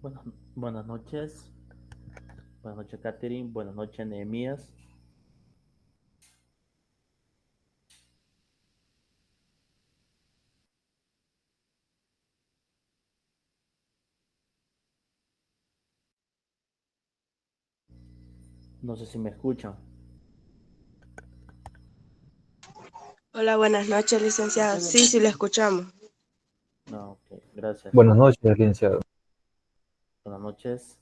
Buenas, buenas noches. Buenas noches, Catherine. Buenas noches, Nehemías. No sé si me escuchan. Hola, buenas noches, licenciado. Sí, sí, lo escuchamos. No, ok, gracias. Buenas noches, licenciado. Buenas noches.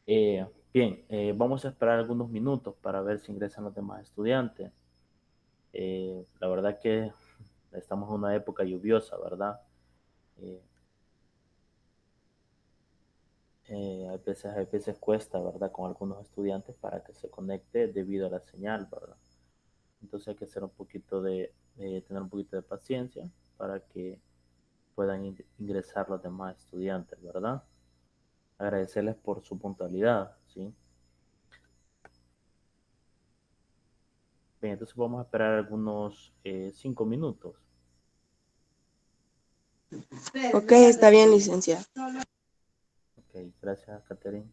Bien, vamos a esperar algunos minutos para ver si ingresan los demás estudiantes. La verdad que estamos en una época lluviosa, ¿verdad? Eh, a veces cuesta, ¿verdad? Con algunos estudiantes para que se conecte debido a la señal, ¿verdad? Entonces hay que hacer un poquito tener un poquito de paciencia para que puedan ingresar los demás estudiantes, ¿verdad? Agradecerles por su puntualidad, ¿sí? Bien, entonces vamos a esperar algunos 5 minutos. Ok, está bien, licenciado. Ok, gracias, Catherine.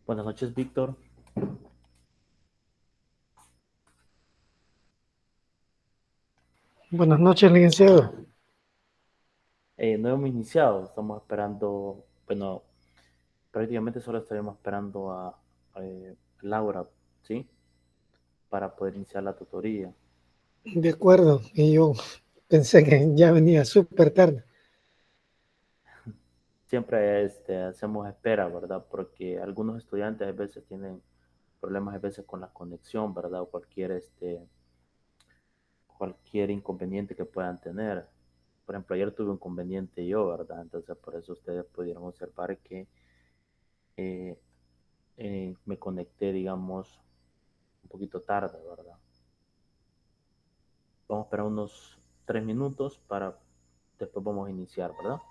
Buenas noches, Víctor. Buenas noches, licenciado. No hemos iniciado, estamos esperando, bueno, prácticamente solo estaremos esperando a Laura, ¿sí? Para poder iniciar la tutoría. De acuerdo, y yo pensé que ya venía súper tarde. Siempre hacemos espera, ¿verdad? Porque algunos estudiantes a veces tienen problemas a veces con la conexión, ¿verdad? O cualquier inconveniente que puedan tener. Por ejemplo, ayer tuve un inconveniente yo, ¿verdad? Entonces, por eso ustedes pudieron observar que eh, me conecté, digamos, un poquito tarde, ¿verdad? Vamos a esperar unos 3 minutos para después vamos a iniciar, ¿verdad?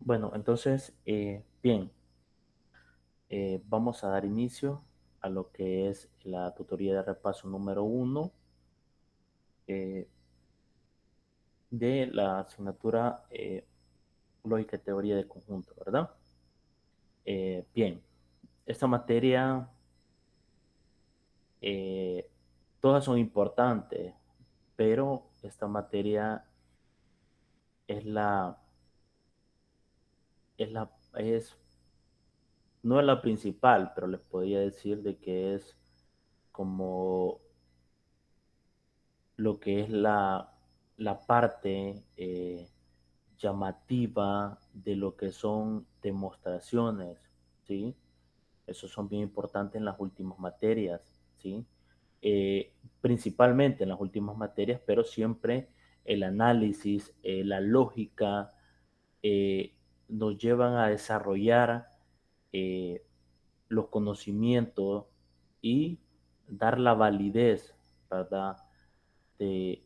Bueno, entonces, bien, vamos a dar inicio a lo que es la tutoría de repaso número uno eh, de la asignatura Lógica y Teoría de Conjunto, ¿verdad? Bien, esta materia, eh, todas son importantes, pero esta materia es es, no es la principal, pero les podría decir de que es como lo que es la parte llamativa de lo que son demostraciones, ¿sí? Esos son bien importantes en las últimas materias, ¿sí? Principalmente en las últimas materias, pero siempre el análisis, la lógica, eh, nos llevan a desarrollar eh, los conocimientos y dar la validez, ¿verdad? De,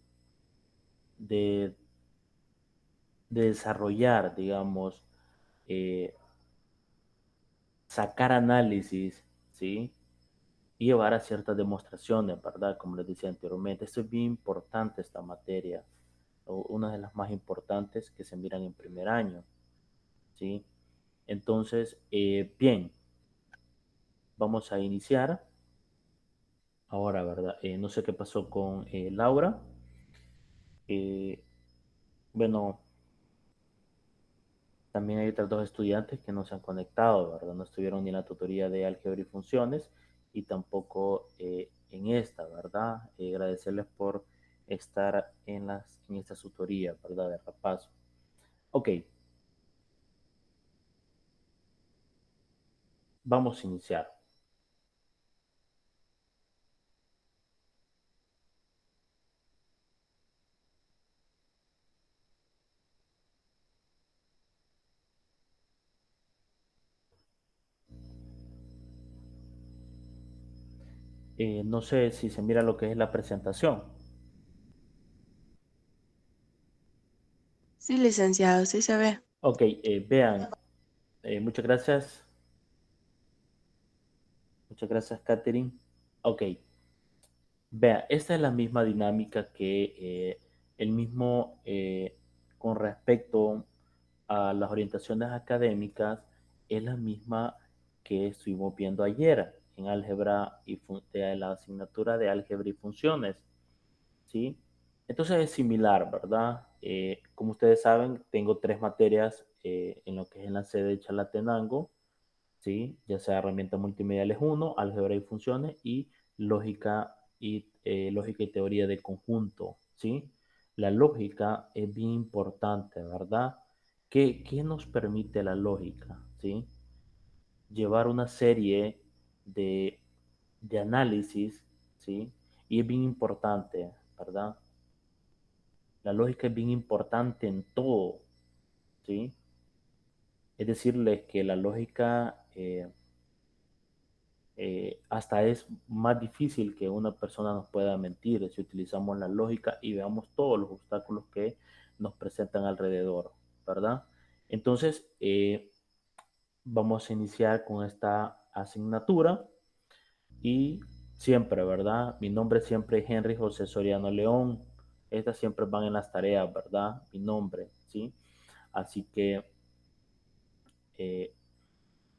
de, de desarrollar, digamos, eh, sacar análisis, ¿sí? Y llevar a ciertas demostraciones, ¿verdad? Como les decía anteriormente, esto es bien importante, esta materia, una de las más importantes que se miran en primer año, ¿sí? Entonces, bien, vamos a iniciar ahora, ¿verdad? No sé qué pasó con Laura. Eh, bueno, también hay otros dos estudiantes que no se han conectado, ¿verdad? No estuvieron ni en la tutoría de álgebra y funciones y tampoco en esta, ¿verdad? Agradecerles por estar en esta tutoría, ¿verdad? De repaso. Ok, vamos a iniciar. No sé si se mira lo que es la presentación. Sí, licenciado, sí se ve. Ok, vean, muchas gracias, Catherine. Ok, vea, esta es la misma dinámica que el mismo con respecto a las orientaciones académicas, es la misma que estuvimos viendo ayer en álgebra y de la asignatura de álgebra y funciones, ¿sí? Entonces es similar, ¿verdad? Como ustedes saben, tengo tres materias en lo que es en la sede de Chalatenango, ¿sí? Ya sea herramientas multimediales uno, álgebra y funciones y lógica y teoría de conjunto, ¿sí? La lógica es bien importante, ¿verdad? ¿Qué nos permite la lógica, ¿sí? Llevar una serie de, de análisis, ¿sí? Y es bien importante, ¿verdad? La lógica es bien importante en todo, ¿sí? Es decirles que la lógica hasta es más difícil que una persona nos pueda mentir si utilizamos la lógica y veamos todos los obstáculos que nos presentan alrededor, ¿verdad? Entonces, vamos a iniciar con esta asignatura y siempre, ¿verdad? Mi nombre siempre es Henry José Soriano León. Estas siempre van en las tareas, ¿verdad? Mi nombre, ¿sí? Así que eh,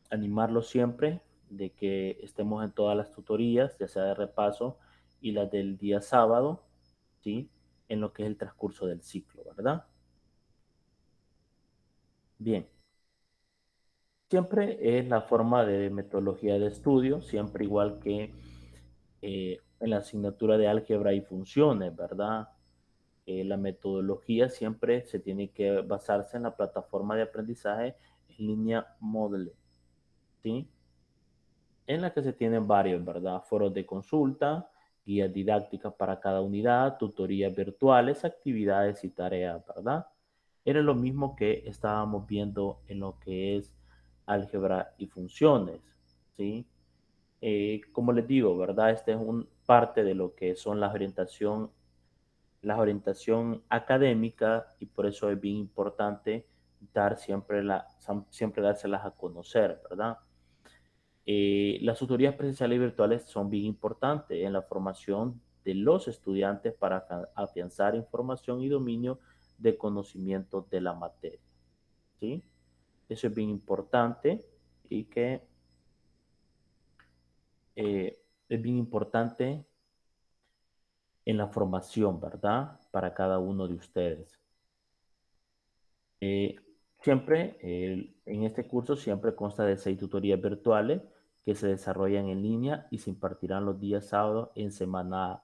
animarlos siempre de que estemos en todas las tutorías, ya sea de repaso y las del día sábado, ¿sí? En lo que es el transcurso del ciclo, ¿verdad? Bien, siempre es la forma de metodología de estudio, siempre igual que en la asignatura de álgebra y funciones, ¿verdad? La metodología siempre se tiene que basarse en la plataforma de aprendizaje en línea Moodle, ¿sí? En la que se tienen varios, ¿verdad? Foros de consulta, guías didácticas para cada unidad, tutorías virtuales, actividades y tareas, ¿verdad? Era lo mismo que estábamos viendo en lo que es álgebra y funciones, ¿sí? Como les digo, ¿verdad? Esta es un parte de lo que son la orientación académica y por eso es bien importante siempre dárselas a conocer, ¿verdad? Las tutorías presenciales y virtuales son bien importantes en la formación de los estudiantes para afianzar información y dominio de conocimientos de la materia, ¿sí? Eso es bien importante y que es bien importante en la formación, ¿verdad? Para cada uno de ustedes. Eh, en este curso siempre consta de 6 tutorías virtuales que se desarrollan en línea y se impartirán los días sábados en semana A.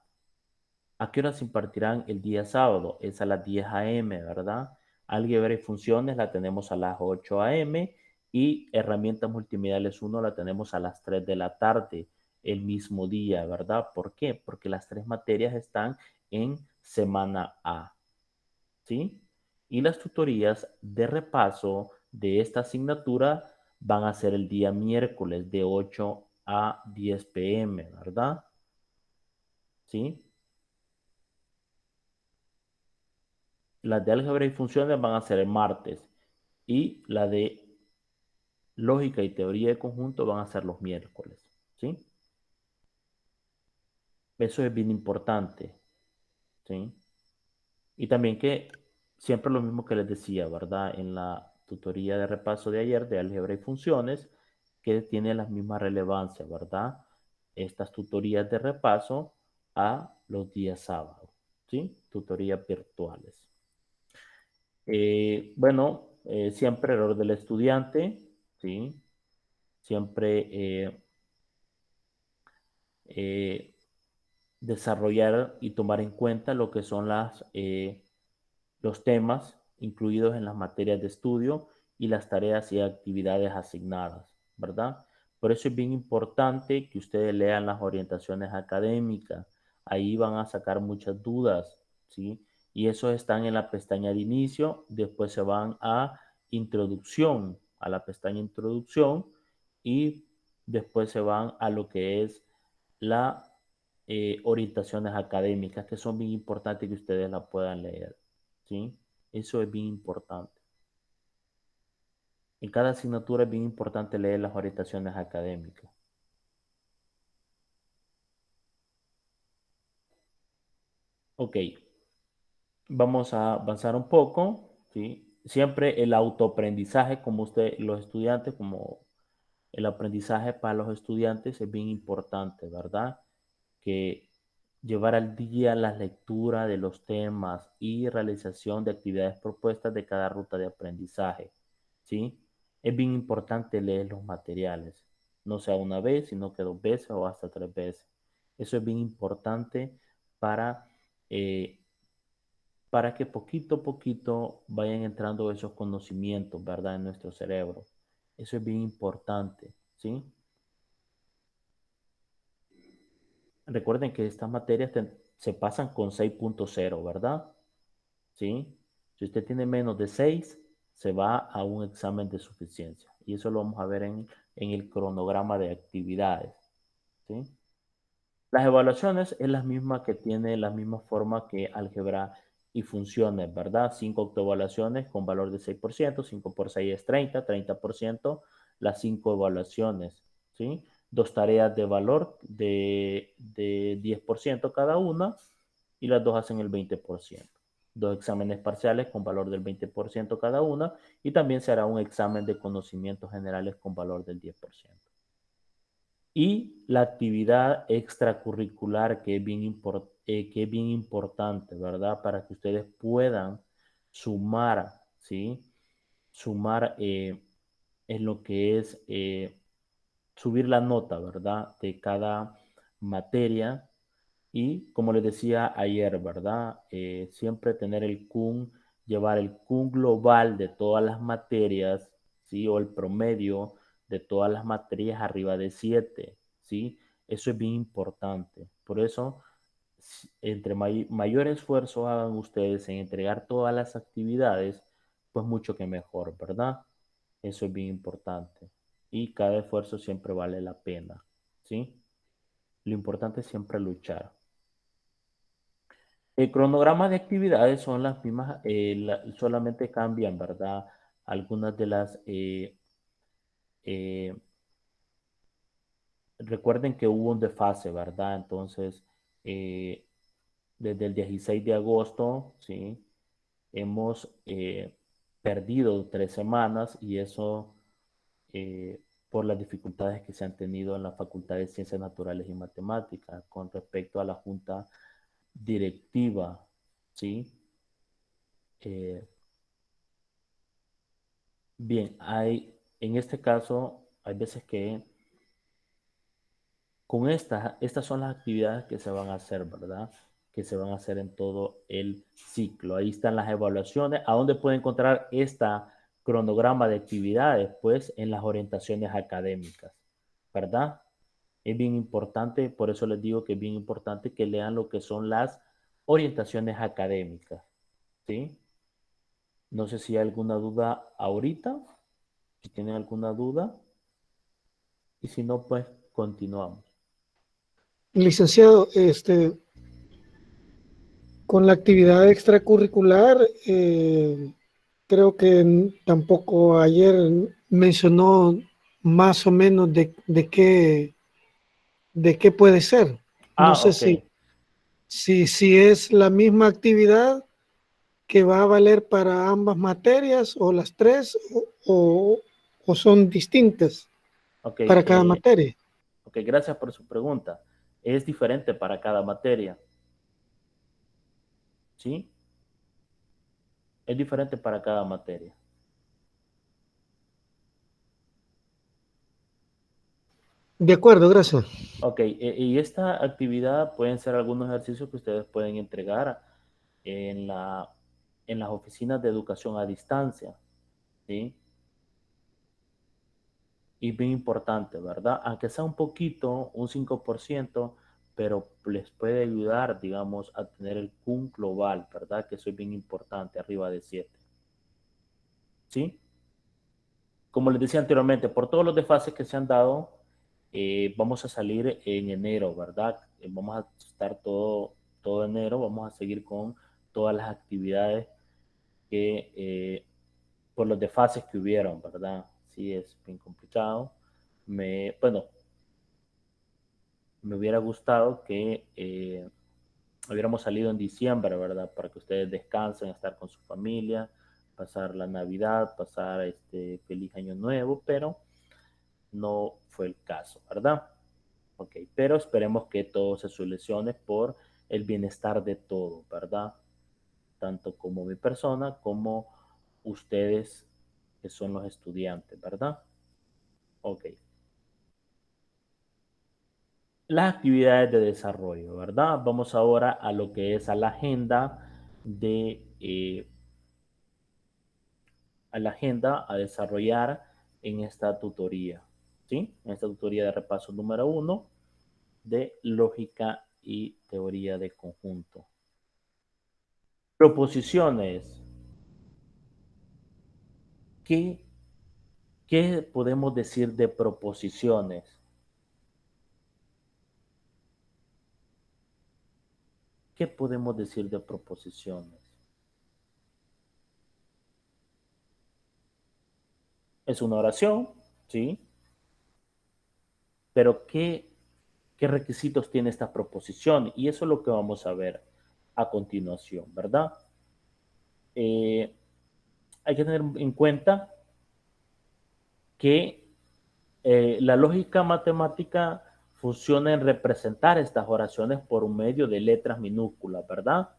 ¿A qué hora se impartirán el día sábado? Es a las 10 a.m., ¿verdad? Álgebra y funciones la tenemos a las 8 a.m. y herramientas multimediales 1 la tenemos a las 3 de la tarde el mismo día, ¿verdad? ¿Por qué? Porque las 3 materias están en semana A, ¿sí? Y las tutorías de repaso de esta asignatura van a ser el día miércoles de 8 a 10 p.m., ¿verdad? ¿Sí? Las de álgebra y funciones van a ser el martes y la de lógica y teoría de conjunto van a ser los miércoles, ¿sí? Eso es bien importante, ¿sí? Y también que siempre lo mismo que les decía, ¿verdad? En la tutoría de repaso de ayer de álgebra y funciones, que tiene la misma relevancia, ¿verdad? Estas tutorías de repaso a los días sábados, ¿sí? Tutorías virtuales. Siempre error del estudiante, ¿sí? Siempre eh, desarrollar y tomar en cuenta lo que son los temas incluidos en las materias de estudio y las tareas y actividades asignadas, ¿verdad? Por eso es bien importante que ustedes lean las orientaciones académicas. Ahí van a sacar muchas dudas, ¿sí? Y esos están en la pestaña de inicio, después se van a introducción, a la pestaña introducción y después se van a lo que es la orientaciones académicas, que son bien importantes que ustedes la puedan leer, ¿sí? Eso es bien importante. En cada asignatura es bien importante leer las orientaciones académicas. Ok, vamos a avanzar un poco, ¿sí? Siempre el autoaprendizaje, como los estudiantes, como el aprendizaje para los estudiantes es bien importante, ¿verdad? Que llevar al día la lectura de los temas y realización de actividades propuestas de cada ruta de aprendizaje, ¿sí? Es bien importante leer los materiales, no sea una vez, sino que 2 veces o hasta 3 veces. Eso es bien importante para, eh, para que poquito a poquito vayan entrando esos conocimientos, ¿verdad? En nuestro cerebro. Eso es bien importante, ¿sí? Recuerden que estas materias se pasan con 6.0, ¿verdad? ¿Sí? Si usted tiene menos de 6, se va a un examen de suficiencia. Y eso lo vamos a ver en el cronograma de actividades, ¿sí? Las evaluaciones es la misma que tiene la misma forma que álgebra y funciones, ¿verdad? 5 autoevaluaciones con valor de 6%, 5 por 6 es 30, 30%, las 5 evaluaciones, ¿sí? 2 tareas de valor de 10% cada una y las dos hacen el 20%. 2 exámenes parciales con valor del 20% cada una y también se hará un examen de conocimientos generales con valor del 10%. Y la actividad extracurricular que es bien importante, ¿verdad? Para que ustedes puedan sumar, ¿sí? Sumar en lo que es subir la nota, ¿verdad? De cada materia. Y como les decía ayer, ¿verdad? Siempre tener llevar el CUN global de todas las materias, ¿sí? O el promedio de todas las materias arriba de 7, ¿sí? Eso es bien importante. Por eso, entre mayor esfuerzo hagan ustedes en entregar todas las actividades, pues mucho que mejor, ¿verdad? Eso es bien importante. Y cada esfuerzo siempre vale la pena, ¿sí? Lo importante es siempre luchar. El cronograma de actividades son las mismas, solamente cambian, ¿verdad? algunas de las... recuerden que hubo un desfase, ¿verdad? Entonces, eh, desde el 16 de agosto, ¿sí? Hemos perdido 3 semanas y eso eh, por las dificultades que se han tenido en la Facultad de Ciencias Naturales y Matemáticas con respecto a la junta directiva, ¿sí? Eh, bien, en este caso, hay veces que con estas son las actividades que se van a hacer, ¿verdad? Que se van a hacer en todo el ciclo. Ahí están las evaluaciones. ¿A dónde puede encontrar esta cronograma de actividades? Pues en las orientaciones académicas, ¿verdad? Es bien importante, por eso les digo que es bien importante que lean lo que son las orientaciones académicas, ¿sí? No sé si hay alguna duda ahorita, si tienen alguna duda, y si no, pues continuamos. Licenciado, con la actividad extracurricular, creo que tampoco ayer mencionó más o menos de qué puede ser. No Ah, sé ok, si es la misma actividad que va a valer para ambas materias o las tres o son distintas ok, para cada materia. ok, gracias por su pregunta. Es diferente para cada materia, ¿sí? Es diferente para cada materia. De acuerdo, gracias. Ok, y esta actividad pueden ser algunos ejercicios que ustedes pueden entregar en en las oficinas de educación a distancia, ¿sí? Y bien importante, ¿verdad? Aunque sea un poquito, un 5%, pero les puede ayudar, digamos, a tener el PUN global, ¿verdad? Que eso es bien importante, arriba de 7, ¿sí? Como les decía anteriormente, por todos los desfases que se han dado, vamos a salir en enero, ¿verdad? Vamos a estar todo enero, vamos a seguir con todas las actividades que, por los desfases que hubieron, ¿verdad? Sí, es bien complicado. Bueno, me hubiera gustado que hubiéramos salido en diciembre, ¿verdad? Para que ustedes descansen, estar con su familia, pasar la Navidad, pasar este feliz año nuevo, pero no fue el caso, ¿verdad? Ok, pero esperemos que todo se solucione por el bienestar de todos, ¿verdad? Tanto como mi persona como ustedes que son los estudiantes, ¿verdad? Ok. Las actividades de desarrollo, ¿verdad? Vamos ahora a lo que es a la agenda a la agenda a desarrollar en esta tutoría, ¿sí? En esta tutoría de repaso número 1 de lógica y teoría de conjunto. Proposiciones. ¿Qué, qué podemos decir de proposiciones? ¿Qué podemos decir de proposiciones? Es una oración, ¿sí? Pero ¿qué requisitos tiene esta proposición? Y eso es lo que vamos a ver a continuación, ¿verdad? Eh, hay que tener en cuenta que la lógica matemática funciona en representar estas oraciones por un medio de letras minúsculas, ¿verdad?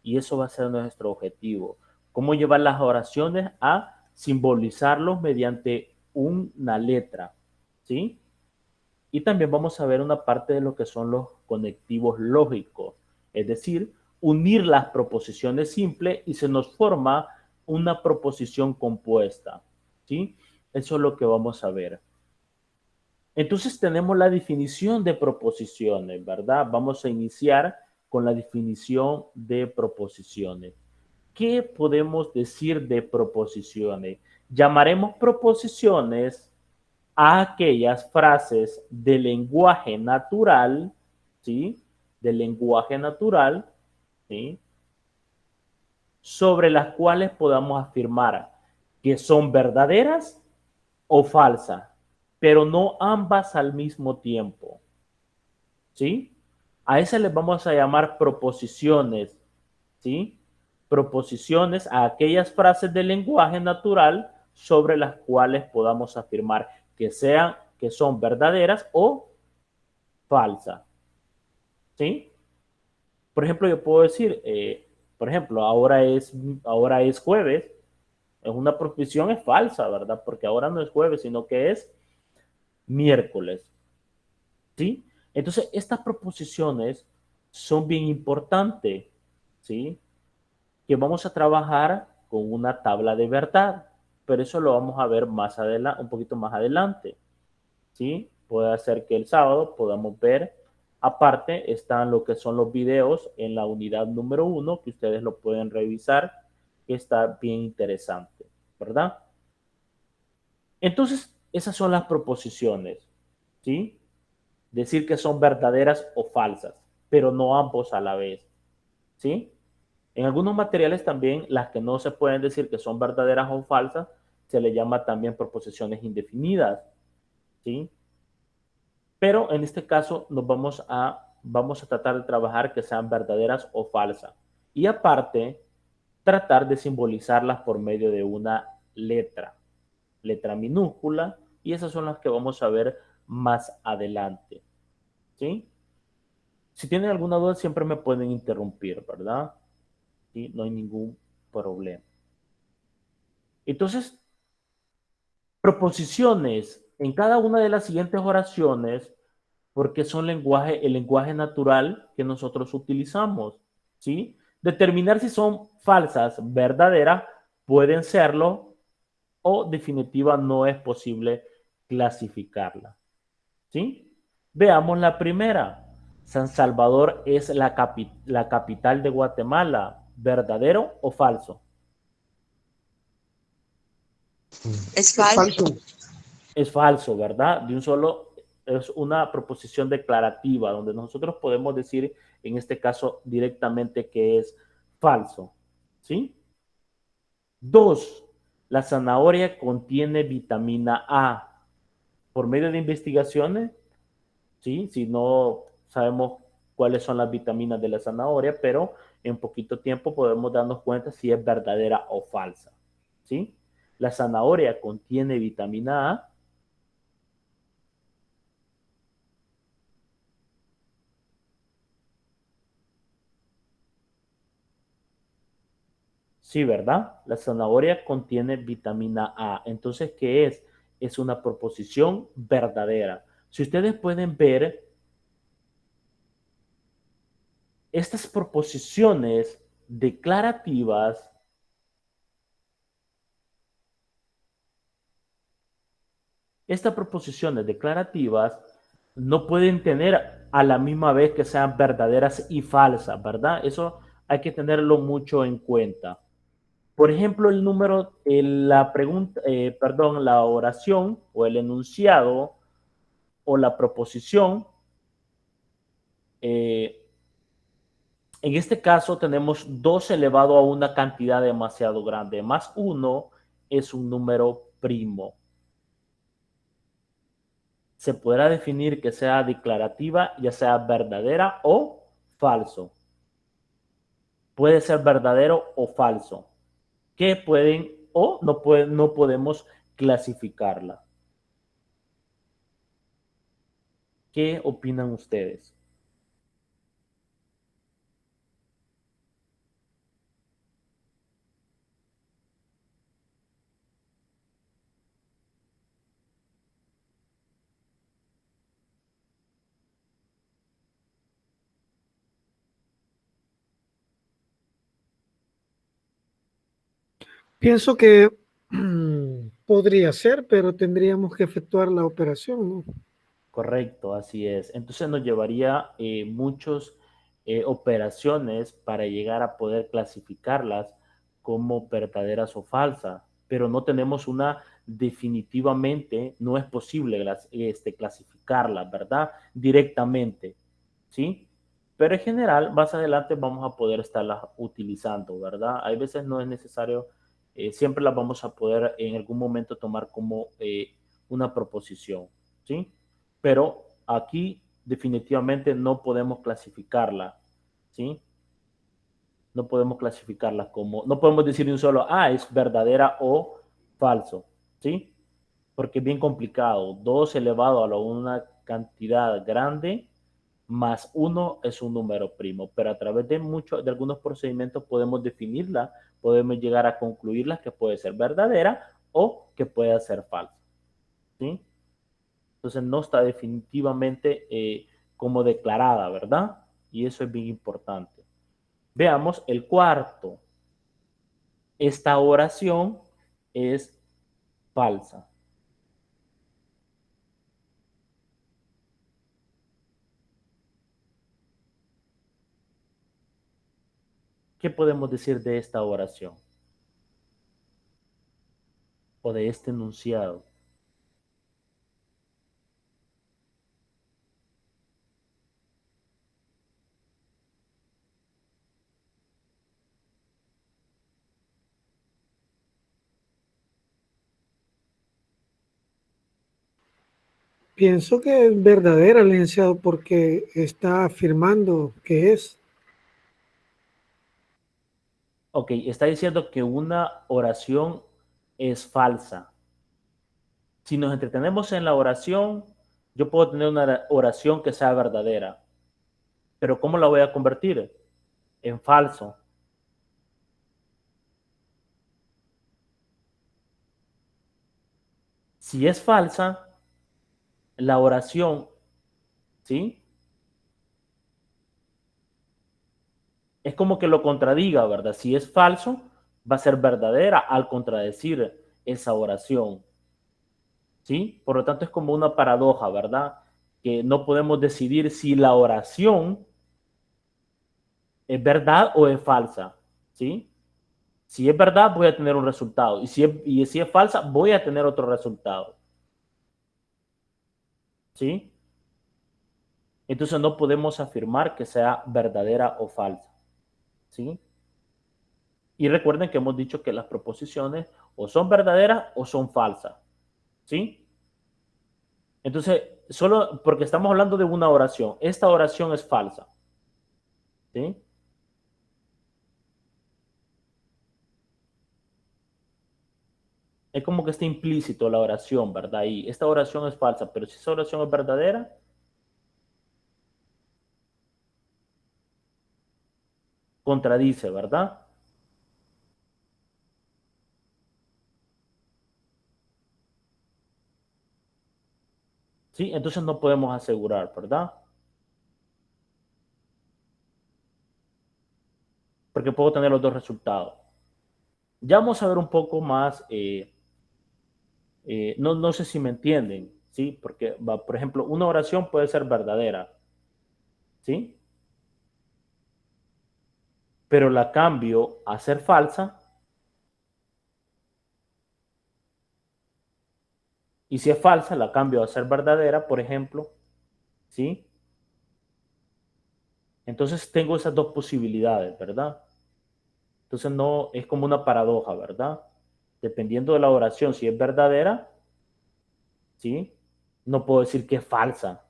Y eso va a ser nuestro objetivo. ¿Cómo llevar las oraciones a simbolizarlos mediante una letra? ¿Sí? Y también vamos a ver una parte de lo que son los conectivos lógicos, es decir, unir las proposiciones simples y se nos forma una proposición compuesta. ¿Sí? Eso es lo que vamos a ver. Entonces tenemos la definición de proposiciones, ¿verdad? Vamos a iniciar con la definición de proposiciones. ¿Qué podemos decir de proposiciones? Llamaremos proposiciones a aquellas frases de lenguaje natural, ¿sí? De lenguaje natural, ¿sí? Sobre las cuales podamos afirmar que son verdaderas o falsas, pero no ambas al mismo tiempo. ¿Sí? A esas les vamos a llamar proposiciones. ¿Sí? Proposiciones a aquellas frases del lenguaje natural sobre las cuales podamos afirmar que son verdaderas o falsas. ¿Sí? Por ejemplo, yo puedo decir, por ejemplo, ahora es jueves, es una proposición, es falsa, ¿verdad? Porque ahora no es jueves, sino que es miércoles. ¿Sí? Entonces, estas proposiciones son bien importantes, ¿sí? Que vamos a trabajar con una tabla de verdad, pero eso lo vamos a ver más adelante, un poquito más adelante, ¿sí? Puede ser que el sábado podamos ver, aparte están lo que son los videos en la unidad número 1, que ustedes lo pueden revisar, que está bien interesante, ¿verdad? Entonces, esas son las proposiciones, ¿sí? Decir que son verdaderas o falsas, pero no ambos a la vez, ¿sí? En algunos materiales también las que no se pueden decir que son verdaderas o falsas se le llama también proposiciones indefinidas, ¿sí? Pero en este caso vamos a tratar de trabajar que sean verdaderas o falsas. Y aparte, tratar de simbolizarlas por medio de una letra minúscula, y esas son las que vamos a ver más adelante, ¿sí? Si tienen alguna duda, siempre me pueden interrumpir, ¿verdad? ¿Sí? No hay ningún problema. Entonces, proposiciones en cada una de las siguientes oraciones, porque son el lenguaje natural que nosotros utilizamos, ¿sí? Determinar si son falsas, verdaderas, pueden serlo, o definitiva no es posible clasificarla, ¿sí? Veamos la primera. San Salvador es la capital de Guatemala. ¿Verdadero o falso? Es falso. Falso. Es falso, ¿verdad? Es una proposición declarativa donde nosotros podemos decir, en este caso, directamente que es falso, ¿sí? Dos, la zanahoria contiene vitamina A. Por medio de investigaciones, ¿sí? Si no sabemos cuáles son las vitaminas de la zanahoria, pero en poquito tiempo podemos darnos cuenta si es verdadera o falsa, ¿sí? La zanahoria contiene vitamina A. Sí, ¿verdad? La zanahoria contiene vitamina A. Entonces, ¿qué es? Es una proposición verdadera. Si ustedes pueden ver, estas proposiciones declarativas, no pueden tener a la misma vez que sean verdaderas y falsas, ¿verdad? Eso hay que tenerlo mucho en cuenta. Por ejemplo, la pregunta, perdón, la oración o el enunciado o la proposición, eh, en este caso tenemos 2 elevado a una cantidad demasiado grande, más 1 es un número primo. Se podrá definir que sea declarativa, ya sea verdadera o falso. Puede ser verdadero o falso. Que pueden o no podemos clasificarla. ¿Qué opinan ustedes? Pienso que podría ser, pero tendríamos que efectuar la operación, ¿no? Correcto, así es. Entonces nos llevaría muchas operaciones para llegar a poder clasificarlas como verdaderas o falsas, pero no tenemos definitivamente, no es posible clasificarlas, ¿verdad? Directamente, ¿sí? Pero en general, más adelante vamos a poder estarlas utilizando, ¿verdad? Hay veces no es necesario siempre las vamos a poder en algún momento tomar como una proposición, ¿sí? Pero aquí definitivamente no podemos clasificarla, ¿sí? No podemos clasificarla como, no podemos decir de un solo, es verdadera o falso, ¿sí? Porque es bien complicado. 2 elevado a una cantidad grande más uno es un número primo, pero a través de algunos procedimientos podemos definirla, podemos llegar a concluirla que puede ser verdadera o que puede ser falsa, ¿sí? Entonces no está definitivamente como declarada, ¿verdad? Y eso es bien importante. Veamos el cuarto. Esta oración es falsa. ¿Qué podemos decir de esta oración o de este enunciado? Pienso que es verdadera, licenciado, porque está afirmando que es. Ok, está diciendo que una oración es falsa. Si nos entretenemos en la oración, yo puedo tener una oración que sea verdadera, pero ¿cómo la voy a convertir? En falso. Si es falsa, la oración, ¿sí? Es como que lo contradiga, ¿verdad? Si es falso, va a ser verdadera al contradecir esa oración, ¿sí? Por lo tanto, es como una paradoja, ¿verdad? Que no podemos decidir si la oración es verdad o es falsa, ¿sí? Si es verdad, voy a tener un resultado. Y si es falsa, voy a tener otro resultado, ¿sí? Entonces no podemos afirmar que sea verdadera o falsa, ¿sí? Y recuerden que hemos dicho que las proposiciones o son verdaderas o son falsas, ¿sí? Entonces, solo porque estamos hablando de una oración, esta oración es falsa, ¿sí? Es como que está implícito la oración, ¿verdad? Y esta oración es falsa, pero si esa oración es verdadera, contradice, ¿verdad? ¿Sí? Entonces no podemos asegurar, ¿verdad? Porque puedo tener los dos resultados. Ya vamos a ver un poco más, no sé si me entienden, ¿sí? Porque, por ejemplo, una oración puede ser verdadera, ¿sí? Pero la cambio a ser falsa, y si es falsa, la cambio a ser verdadera, por ejemplo, ¿sí? Entonces tengo esas dos posibilidades, ¿verdad? Entonces no, es como una paradoja, ¿verdad? Dependiendo de la oración, si es verdadera, ¿sí? No puedo decir que es falsa,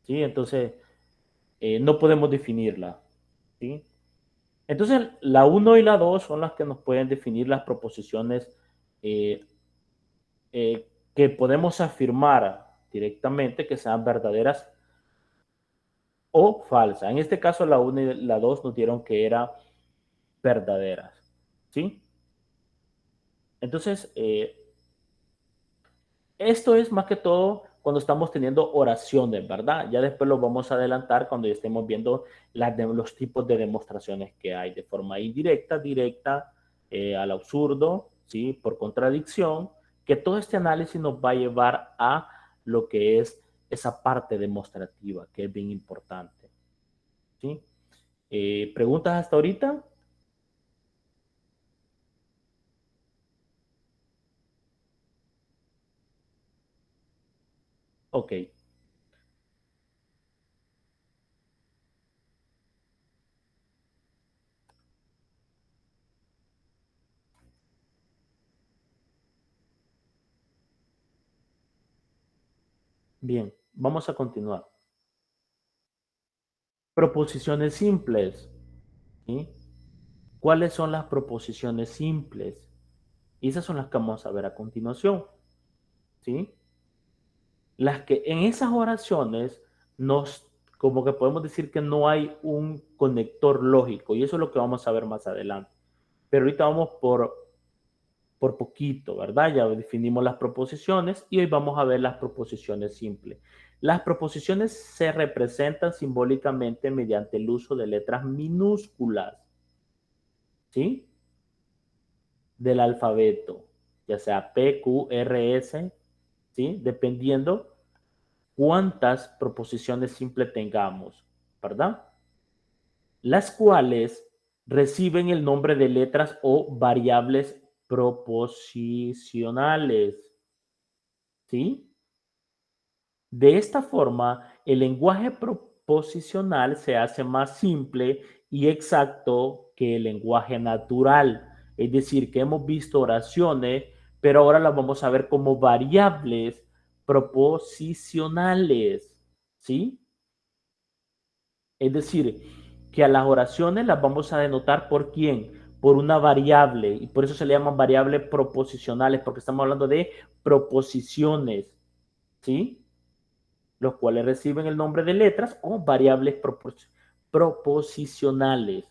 ¿sí? Entonces no podemos definirla, ¿sí? Entonces la uno y la 2 son las que nos pueden definir las proposiciones eh, que podemos afirmar directamente que sean verdaderas o falsas. En este caso la 1 y la 2 nos dieron que eran verdaderas, ¿sí? Entonces, esto es más que todo cuando estamos teniendo oraciones, ¿verdad? Ya después lo vamos a adelantar cuando ya estemos viendo los tipos de demostraciones que hay de forma indirecta, directa, al absurdo, ¿sí? Por contradicción, que todo este análisis nos va a llevar a lo que es esa parte demostrativa, que es bien importante, ¿sí? ¿Preguntas hasta ahorita? Ok. Bien, vamos a continuar. Proposiciones simples. ¿Sí? ¿Cuáles son las proposiciones simples? Y esas son las que vamos a ver a continuación. ¿Sí? Las que en esas oraciones nos, como que podemos decir que no hay un conector lógico, y eso es lo que vamos a ver más adelante. Pero ahorita vamos por poquito, ¿verdad? Ya definimos las proposiciones y hoy vamos a ver las proposiciones simples. Las proposiciones se representan simbólicamente mediante el uso de letras minúsculas, ¿sí? Del alfabeto, ya sea P, Q, R, S, ¿sí? Dependiendo cuántas proposiciones simples tengamos, ¿verdad? Las cuales reciben el nombre de letras o variables proposicionales, ¿sí? De esta forma, el lenguaje proposicional se hace más simple y exacto que el lenguaje natural. Es decir, que hemos visto oraciones, pero ahora las vamos a ver como variables proposicionales, ¿sí? Es decir, que a las oraciones las vamos a denotar por quién, por una variable, y por eso se le llaman variables proposicionales, porque estamos hablando de proposiciones, ¿sí? Los cuales reciben el nombre de letras o variables proposicionales,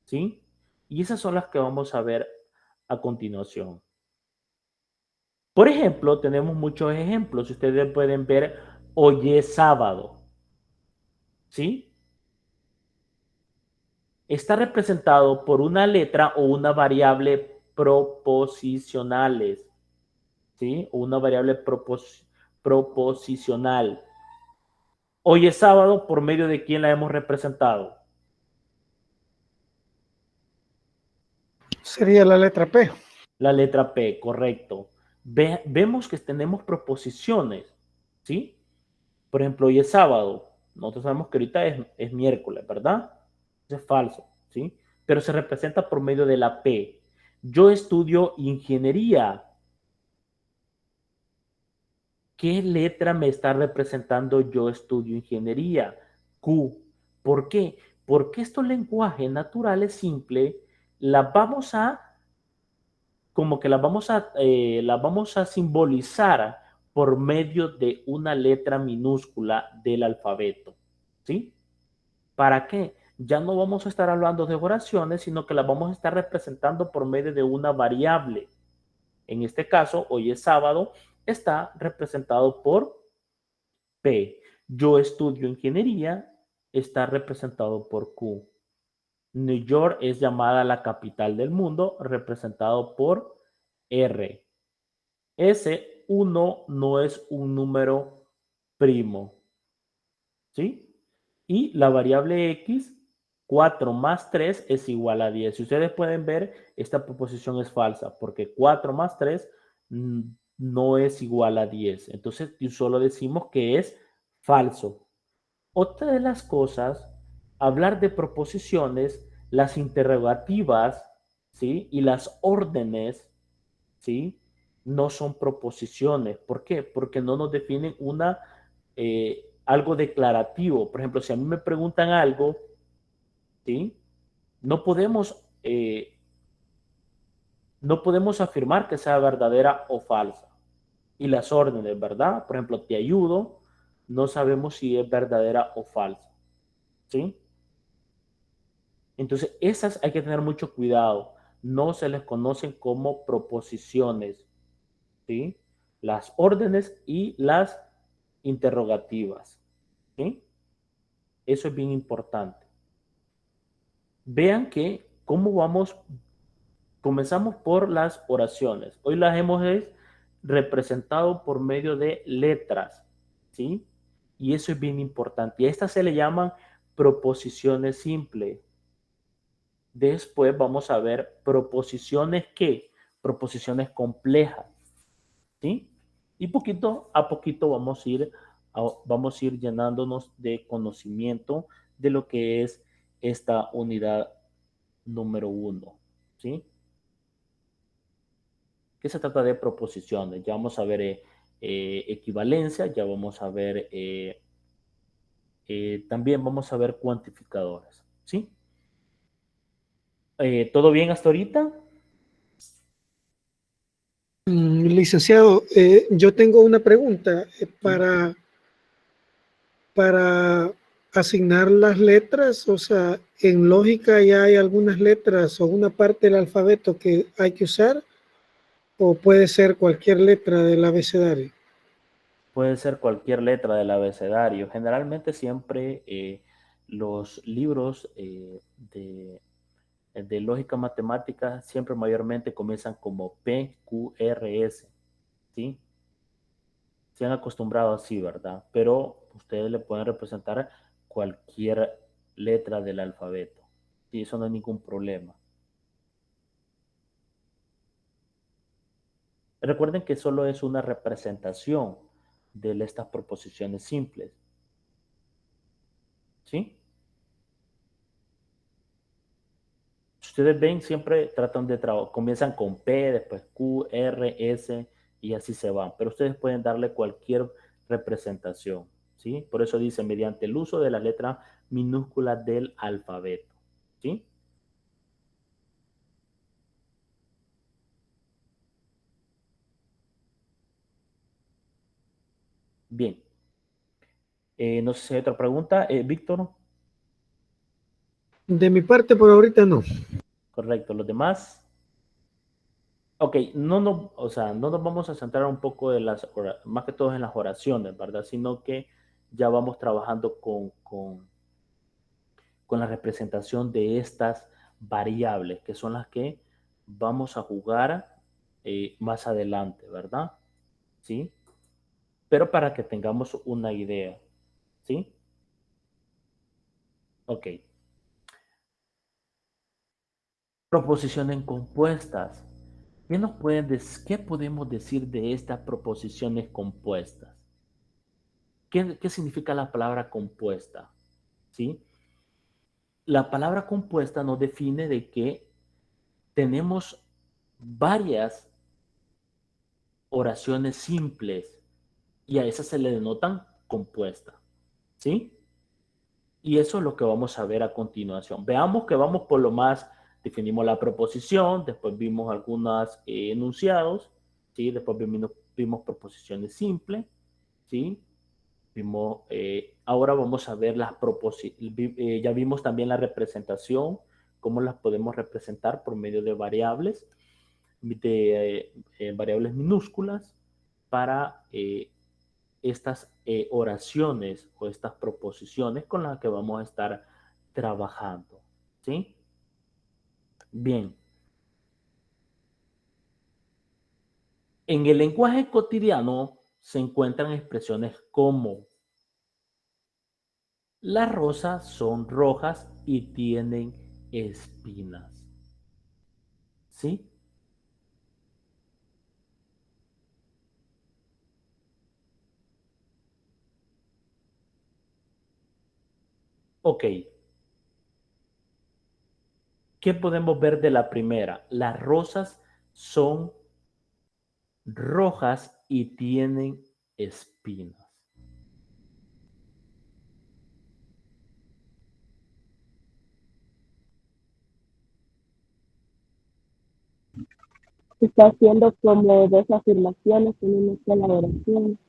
¿sí? Y esas son las que vamos a ver a continuación. Por ejemplo, tenemos muchos ejemplos. Ustedes pueden ver hoy es sábado, ¿sí? Está representado por una letra o una variable proposicionales, ¿sí? O una variable proposicional. Hoy es sábado, ¿por medio de quién la hemos representado? Sería la letra P. La letra P, correcto. Vemos que tenemos proposiciones, ¿sí? Por ejemplo, hoy es sábado. Nosotros sabemos que ahorita es miércoles, ¿verdad? Eso es falso, ¿sí? Pero se representa por medio de la P. Yo estudio ingeniería. ¿Qué letra me está representando yo estudio ingeniería? Q. ¿Por qué? Porque estos lenguajes naturales simples las vamos a como que las vamos a simbolizar por medio de una letra minúscula del alfabeto. ¿Sí? ¿Para qué? Ya no vamos a estar hablando de oraciones, sino que las vamos a estar representando por medio de una variable. En este caso, hoy es sábado, está representado por P. Yo estudio ingeniería, está representado por Q. New York es llamada la capital del mundo, representado por R. Ese 1 no es un número primo, ¿sí? Y la variable X, 4 más 3 es igual a 10. Si ustedes pueden ver, esta proposición es falsa porque 4 más 3 no es igual a 10. Entonces, solo decimos que es falso. Otra de las cosas, hablar de proposiciones, las interrogativas, ¿sí? Y las órdenes, ¿sí? No son proposiciones. ¿Por qué? Porque no nos definen algo declarativo. Por ejemplo, si a mí me preguntan algo, ¿sí? No podemos, no podemos afirmar que sea verdadera o falsa. Y las órdenes, ¿verdad? Por ejemplo, te ayudo, no sabemos si es verdadera o falsa, ¿sí? Entonces, esas hay que tener mucho cuidado. No se les conocen como proposiciones, ¿sí? Las órdenes y las interrogativas, ¿sí? Eso es bien importante. Vean que cómo vamos, comenzamos por las oraciones. Hoy las hemos representado por medio de letras, ¿sí? Y eso es bien importante. Y a estas se le llaman proposiciones simples. Después vamos a ver proposiciones que, proposiciones complejas, ¿sí? Y poquito a poquito vamos a ir llenándonos de conocimiento de lo que es esta unidad número 1, ¿sí? ¿Qué se trata de proposiciones? Ya vamos a ver equivalencia, ya vamos a ver, también vamos a ver cuantificadores, ¿sí? ¿Todo bien hasta ahorita? Licenciado, yo tengo una pregunta Sí. para asignar las letras, o sea, en lógica ya hay algunas letras o una parte del alfabeto que hay que usar, o puede ser cualquier letra del abecedario. Puede ser cualquier letra del abecedario. Generalmente siempre los libros de lógica matemática siempre mayormente comienzan como P, Q, R, S, ¿sí? Se han acostumbrado así, ¿verdad? Pero ustedes le pueden representar cualquier letra del alfabeto. Sí, eso no hay ningún problema. Recuerden que solo es una representación de estas proposiciones simples. ¿Sí? Si ustedes ven, siempre tratan de trabajar, comienzan con P, después Q, R, S y así se van. Pero ustedes pueden darle cualquier representación. ¿Sí? Por eso dice, mediante el uso de la letra minúscula del alfabeto. ¿Sí? Bien. No sé si hay otra pregunta. Víctor. De mi parte, por ahorita no. Correcto. Los demás. Ok, o sea, no nos vamos a centrar un poco en más que todo en las oraciones, ¿verdad? Sino que ya vamos trabajando con la representación de estas variables, que son las que vamos a jugar más adelante, ¿verdad? ¿Sí? Pero para que tengamos una idea, ¿sí? Ok. Proposiciones compuestas. ¿Qué podemos decir de estas proposiciones compuestas? ¿Qué significa la palabra compuesta? ¿Sí? La palabra compuesta nos define de que tenemos varias oraciones simples y a esas se le denotan compuestas. ¿Sí? Y eso es lo que vamos a ver a continuación. Veamos que vamos por lo más, definimos la proposición, después vimos algunos enunciados, ¿sí? Después vimos proposiciones simples, ¿sí? Ahora vamos a ver ya vimos también la representación, cómo las podemos representar por medio de variables minúsculas para estas oraciones o estas proposiciones con las que vamos a estar trabajando. ¿Sí? Bien. En el lenguaje cotidiano se encuentran expresiones como las rosas son rojas y tienen espinas. ¿Sí? Ok. ¿Qué podemos ver de la primera? Las rosas son rojas y tienen espinas. Está haciendo como dos afirmaciones en una sola oración.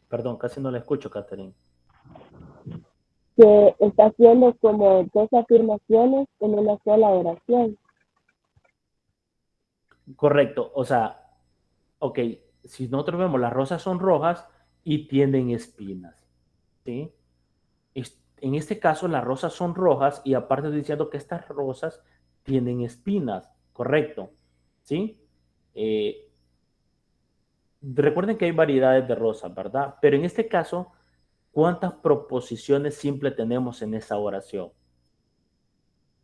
Perdón, casi no la escucho, Catherine. Que está haciendo como dos afirmaciones en una sola oración. Correcto, o sea, ok, si nosotros vemos las rosas son rojas y tienen espinas, ¿sí? En este caso las rosas son rojas y aparte estoy diciendo que estas rosas tienen espinas, correcto, ¿sí? Eh, Recuerden que hay variedades de rosas, ¿verdad? Pero en este caso, ¿cuántas proposiciones simples tenemos en esa oración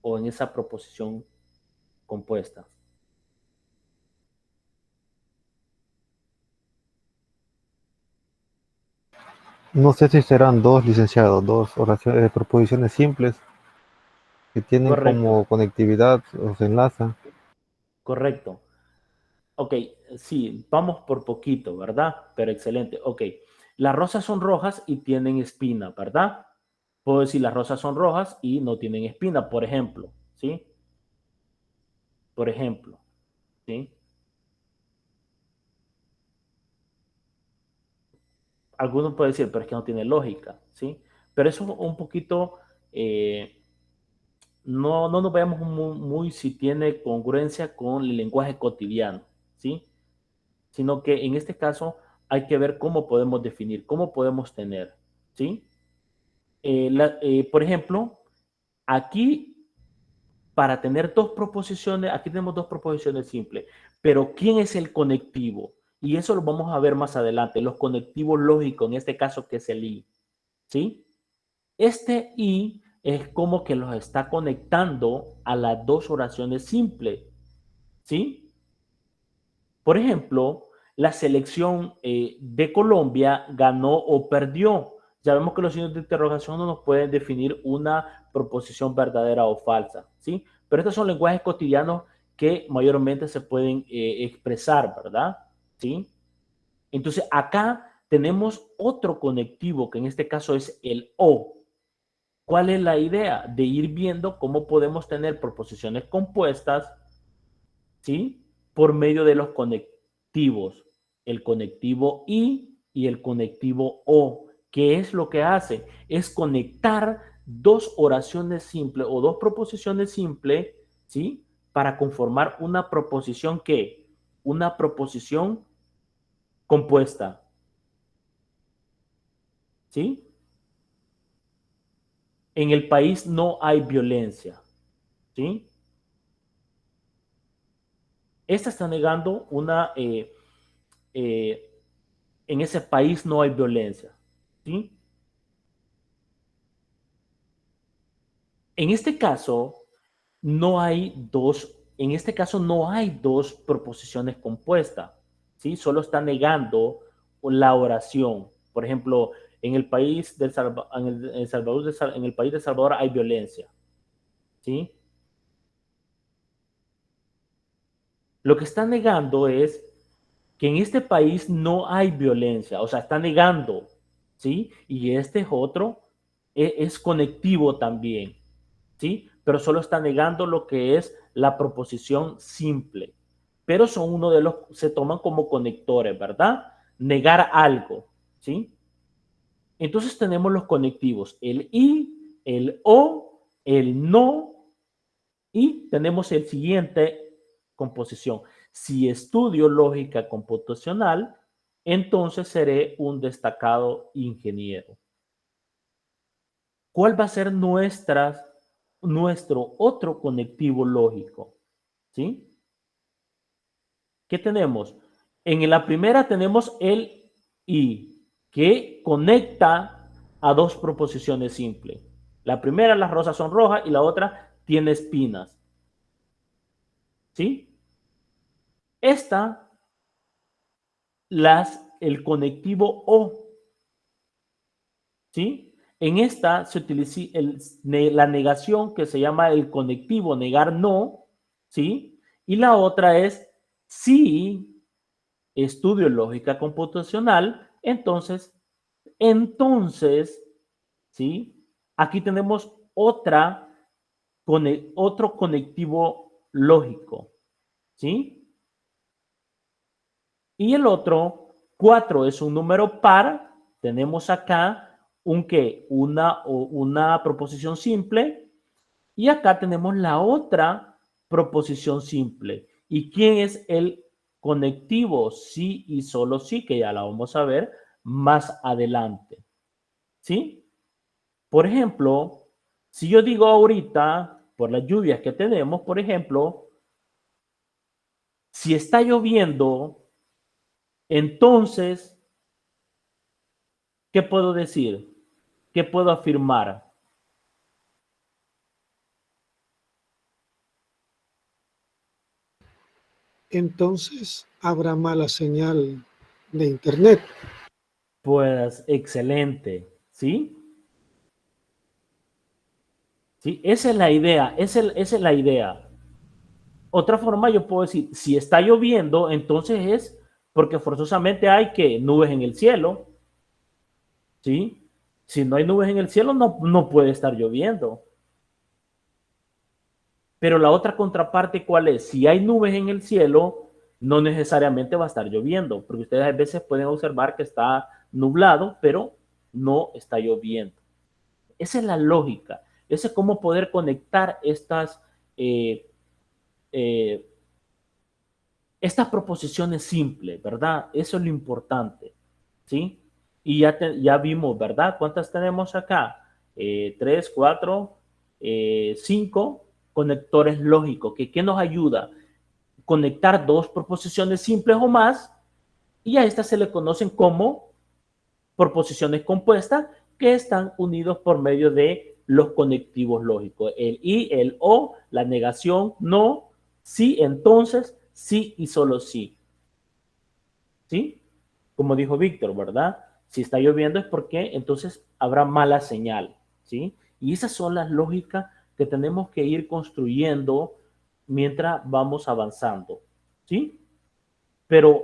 o en esa proposición compuesta? No sé si serán dos, licenciados, dos oraciones, proposiciones simples que tienen Correcto, como conectividad o se enlazan. correcto. Ok, sí, vamos por poquito, ¿verdad? Pero excelente. Ok, las rosas son rojas y tienen espina, ¿verdad? Puedo decir las rosas son rojas y no tienen espina, por ejemplo, ¿sí? Por ejemplo, ¿sí? Algunos pueden decir, pero es que no tiene lógica, ¿sí? Pero eso un poquito, no nos veamos muy si tiene congruencia con el lenguaje cotidiano, ¿sí? Sino que en este caso hay que ver cómo podemos definir, cómo podemos tener, ¿sí? Por ejemplo, aquí para tener dos proposiciones, aquí tenemos dos proposiciones simples, pero ¿quién es el conectivo? Y eso lo vamos a ver más adelante, los conectivos lógicos, en este caso que es el I, ¿sí? Este I es como que los está conectando a las dos oraciones simples, ¿sí? Por ejemplo, la selección de Colombia ganó o perdió. Ya vemos que los signos de interrogación no nos pueden definir una proposición verdadera o falsa, ¿sí? Pero estos son lenguajes cotidianos que mayormente se pueden expresar, ¿verdad? ¿Sí? Entonces acá tenemos otro conectivo que en este caso es el O. ¿Cuál es la idea? De ir viendo cómo podemos tener proposiciones compuestas, ¿sí? Por medio de los conectivos, el conectivo y el conectivo O. ¿Qué es lo que hace? Es conectar dos oraciones simples o dos proposiciones simples, ¿sí? Para conformar una proposición que, una proposición compuesta, ¿sí? En el país no hay violencia, ¿sí? Esta está negando eh, en ese país no hay violencia, ¿sí? En este caso, en este caso no hay dos proposiciones compuestas, ¿sí? Solo está negando la oración. Por ejemplo, en el país del Salvador, en el país de Salvador hay violencia, ¿sí? Lo que está negando es que en este país no hay violencia, o sea, está negando, ¿sí? Y este es otro, es conectivo también, ¿sí? Pero solo está negando lo que es la proposición simple. Pero son uno de los, se toman como conectores, ¿verdad? Negar algo, ¿sí? Entonces tenemos los conectivos, el y, el o, el no, y tenemos el siguiente composición. Si estudio lógica computacional, entonces seré un destacado ingeniero. ¿Cuál va a ser nuestro otro conectivo lógico? ¿Sí? ¿Qué tenemos? En la primera tenemos el y, que conecta a dos proposiciones simples. La primera, las rosas son rojas, y la otra tiene espinas. ¿Sí? Esta, el conectivo o. ¿Sí? En esta se utiliza la negación que se llama el conectivo, negar no, ¿sí? Y la otra es si estudio lógica computacional, entonces, ¿sí? Aquí tenemos otro conectivo lógico, ¿sí? Y el otro, 4 es un número par, tenemos acá una proposición simple, y acá tenemos la otra proposición simple. ¿Y quién es el conectivo? Sí y solo sí, que ya la vamos a ver más adelante. ¿Sí? Por ejemplo, si yo digo ahorita, por las lluvias que tenemos, por ejemplo, si está lloviendo, entonces, ¿qué puedo decir? ¿Qué puedo afirmar? Entonces habrá mala señal de internet. Pues excelente, ¿sí? ¿Sí? Esa es la idea, esa es la idea. Otra forma yo puedo decir, si está lloviendo, entonces es porque forzosamente hay que nubes en el cielo, ¿sí? Si no hay nubes en el cielo, no puede estar lloviendo. Pero la otra contraparte, ¿cuál es? Si hay nubes en el cielo, no necesariamente va a estar lloviendo, porque ustedes a veces pueden observar que está nublado, pero no está lloviendo. Esa es la lógica. Ese es cómo poder conectar eh, eh, estas proposiciones simples, ¿verdad? Eso es lo importante, ¿sí? Y ya vimos, ¿verdad? ¿Cuántas tenemos acá? 3, 4, 5 conectores lógicos. ¿Qué nos ayuda? Conectar dos proposiciones simples o más, y a estas se le conocen como proposiciones compuestas que están unidos por medio de los conectivos lógicos. El y, el o, la negación, no, sí, entonces, sí y solo sí. ¿Sí? Como dijo Víctor, ¿verdad? Si está lloviendo es porque entonces habrá mala señal. ¿Sí? Y esas son las lógicas que tenemos que ir construyendo mientras vamos avanzando. ¿Sí? Pero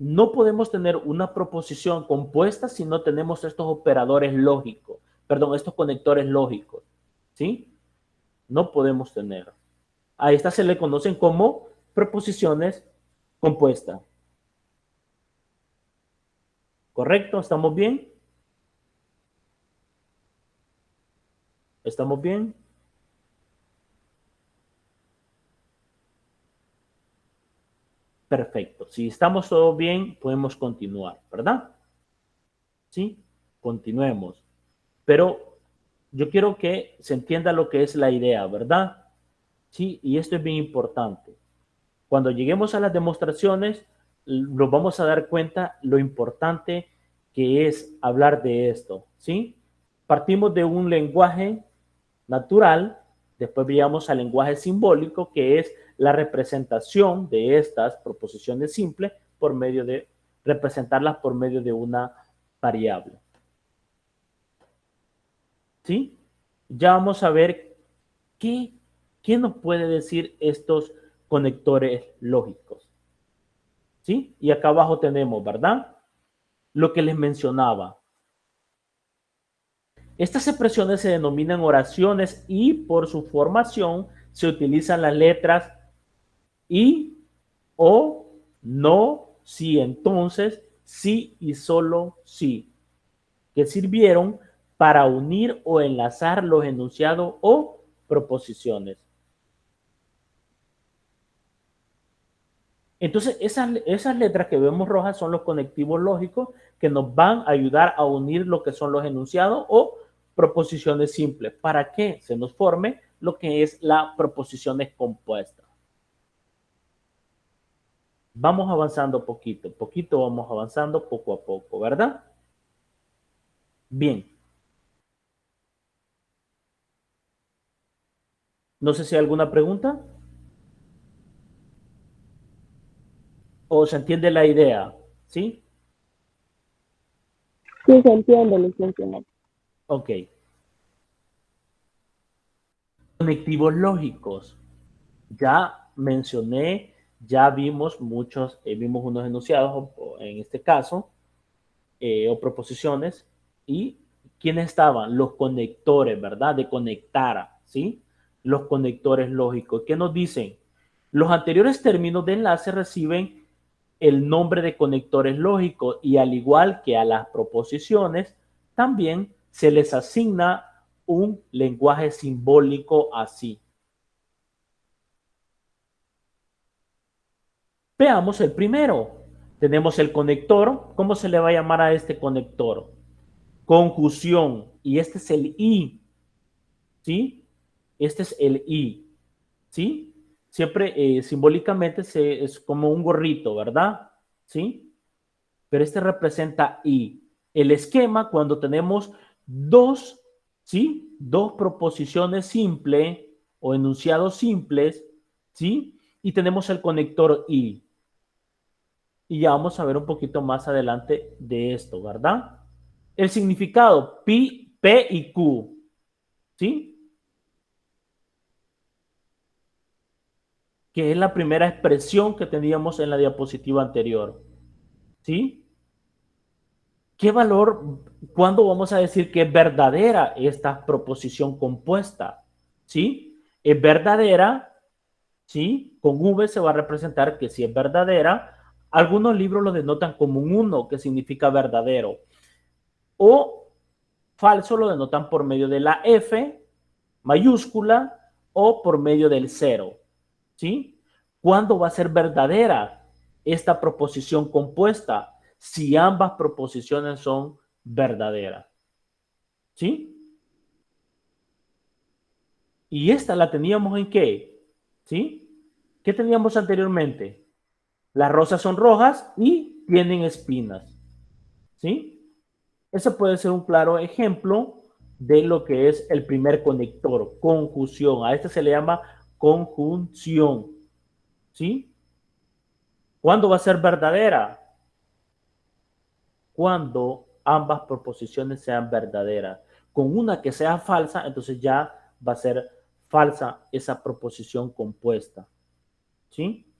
no podemos tener una proposición compuesta si no tenemos estos operadores lógicos, perdón, estos conectores lógicos, ¿sí? No podemos tener. A estas se le conocen como proposiciones compuestas. ¿Correcto? ¿Estamos bien? ¿Estamos bien? Perfecto. Si estamos todos bien, podemos continuar, ¿verdad? ¿Sí? Continuemos. Pero yo quiero que se entienda lo que es la idea, ¿verdad? Sí, y esto es bien importante. Cuando lleguemos a las demostraciones, nos vamos a dar cuenta lo importante que es hablar de esto, ¿sí? Partimos de un lenguaje natural, después veíamos al lenguaje simbólico, que es la representación de estas proposiciones simples por medio de representarlas por medio de una variable. ¿Sí? Ya vamos a ver qué nos puede decir estos conectores lógicos. ¿Sí? Y acá abajo tenemos, ¿verdad? Lo que les mencionaba. Estas expresiones se denominan oraciones y por su formación se utilizan las letras y, o, no, sí, entonces, sí y solo sí, que sirvieron para unir o enlazar los enunciados o proposiciones. Entonces, esas letras que vemos rojas son los conectivos lógicos que nos van a ayudar a unir lo que son los enunciados o proposiciones simples para que se nos forme lo que es la proposiciones compuestas. Vamos avanzando poquito vamos avanzando poco a poco, ¿verdad? Bien. No sé si hay alguna pregunta. ¿O se entiende la idea? ¿Sí? Sí, se entiende, licenciado. Ok. Conectivos lógicos. Ya mencioné, ya vimos muchos, vimos unos enunciados, en este caso, o proposiciones, y ¿quiénes estaban? Los conectores, ¿verdad? De conectar, ¿sí? Los conectores lógicos. ¿Qué nos dicen? Los anteriores términos de enlace reciben el nombre de conectores lógicos y al igual que a las proposiciones, también se les asigna un lenguaje simbólico así. Veamos el primero. Tenemos el conector. ¿Cómo se le va a llamar a este conector? Conjunción. Y este es el I. ¿Sí? Este es el I. ¿Sí? Siempre simbólicamente es como un gorrito, ¿verdad? ¿Sí? Pero este representa I. El esquema cuando tenemos dos, ¿sí? Dos proposiciones simples o enunciados simples, ¿sí? Y tenemos el conector I. Y ya vamos a ver un poquito más adelante de esto, ¿verdad? El significado, P y Q, ¿sí? que es la primera expresión que teníamos en la diapositiva anterior. ¿Sí? ¿Qué valor, cuándo vamos a decir que es verdadera esta proposición compuesta? ¿Sí? Es verdadera, ¿sí? Con V se va a representar que si es verdadera. Algunos libros lo denotan como un 1, que significa verdadero. O falso lo denotan por medio de la F mayúscula o por medio del 0. ¿Sí? ¿Cuándo va a ser verdadera esta proposición compuesta? Si ambas proposiciones son verdaderas. ¿Sí? Y esta la teníamos en qué? ¿Sí? ¿Qué teníamos anteriormente? Las rosas son rojas y tienen espinas. ¿Sí? Ese puede ser un claro ejemplo de lo que es el primer conector, conjunción. A este se le llama conjunción. ¿Sí? ¿Cuándo va a ser verdadera? Cuando ambas proposiciones sean verdaderas. Con una que sea falsa, entonces ya va a ser falsa esa proposición compuesta. ¿Sí?